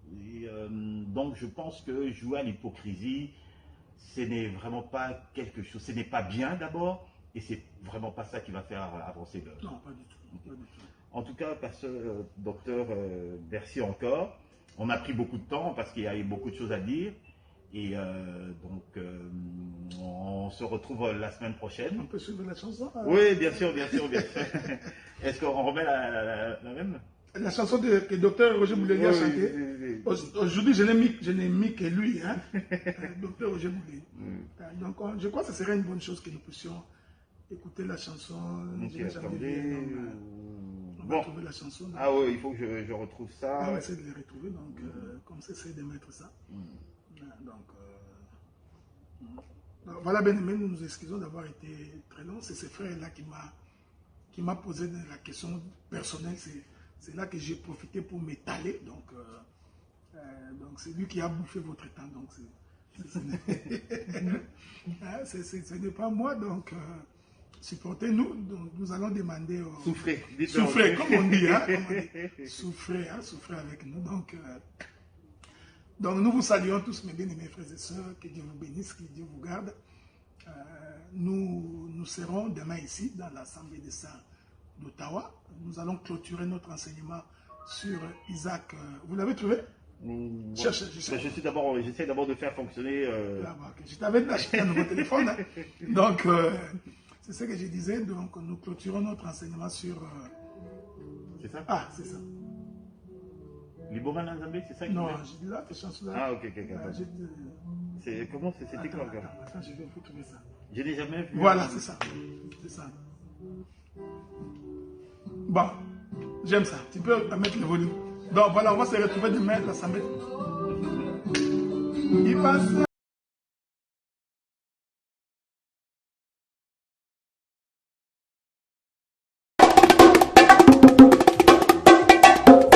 C: Donc je pense que jouer à l'hypocrisie, ce n'est vraiment pas quelque chose, ce n'est pas bien d'abord, et c'est vraiment pas ça qui va faire avancer le...
B: Non, pas du tout. Pas du tout.
C: En tout cas, docteur, merci encore. On a pris beaucoup de temps parce qu'il y a eu beaucoup de choses à dire. Et donc, on se retrouve la semaine prochaine.
B: On peut suivre la chanson?
C: Oui, bien sûr, bien sûr, bien sûr. Est-ce qu'on remet la même?
B: La chanson que Dr Roger Mouleli a chantée.
C: Oui.
B: Aujourd'hui, je n'ai mis que lui, hein, docteur Roger Boulé. Donc, je crois que ce serait une bonne chose que nous puissions écouter la chanson.
C: Ok, attendez.
B: On va trouver la chanson. Donc.
C: Ah oui, il faut que je retrouve ça.
B: On va essayer de les retrouver, donc, comme ça, essayer de mettre ça. Donc, voilà, bien aimé, nous nous excusons d'avoir été très long. C'est ce frère-là qui m'a posé la question personnelle. C'est là que j'ai profité pour m'étaler. Donc c'est lui qui a bouffé votre temps. Donc, ce n'est pas moi. Donc, supportez-nous. Donc, nous allons demander.
C: Souffrez.
B: Souffrez, comme on dit. Hein, souffrez avec nous. Donc, nous vous saluons tous, mes bien-aimés frères et sœurs. Que Dieu vous bénisse, que Dieu vous garde. Nous serons demain ici, dans l'Assemblée des Saints d'Ottawa. Nous allons clôturer notre enseignement sur Isaac. Vous l'avez trouvé?
C: J'essaie d'abord de faire fonctionner.
B: Je t'avais acheté un nouveau téléphone. Hein. Donc, c'est ce que je disais. Donc, nous clôturons notre enseignement sur.
C: C'est ça?
B: Ah, c'est ça.
C: Liboman Nzambé, c'est ça?
B: Non, j'ai dit là, tes chansons-là.
C: Ah, ok. Comment c'était quoi encore?
B: Attends, je vais vous trouver ça.
C: Je n'ai jamais vu.
B: Voilà, c'est ça. C'est ça. Bon, j'aime ça. Tu peux mettre le volume. Donc voilà, on va se retrouver demain à l'Assemblée. Il passe.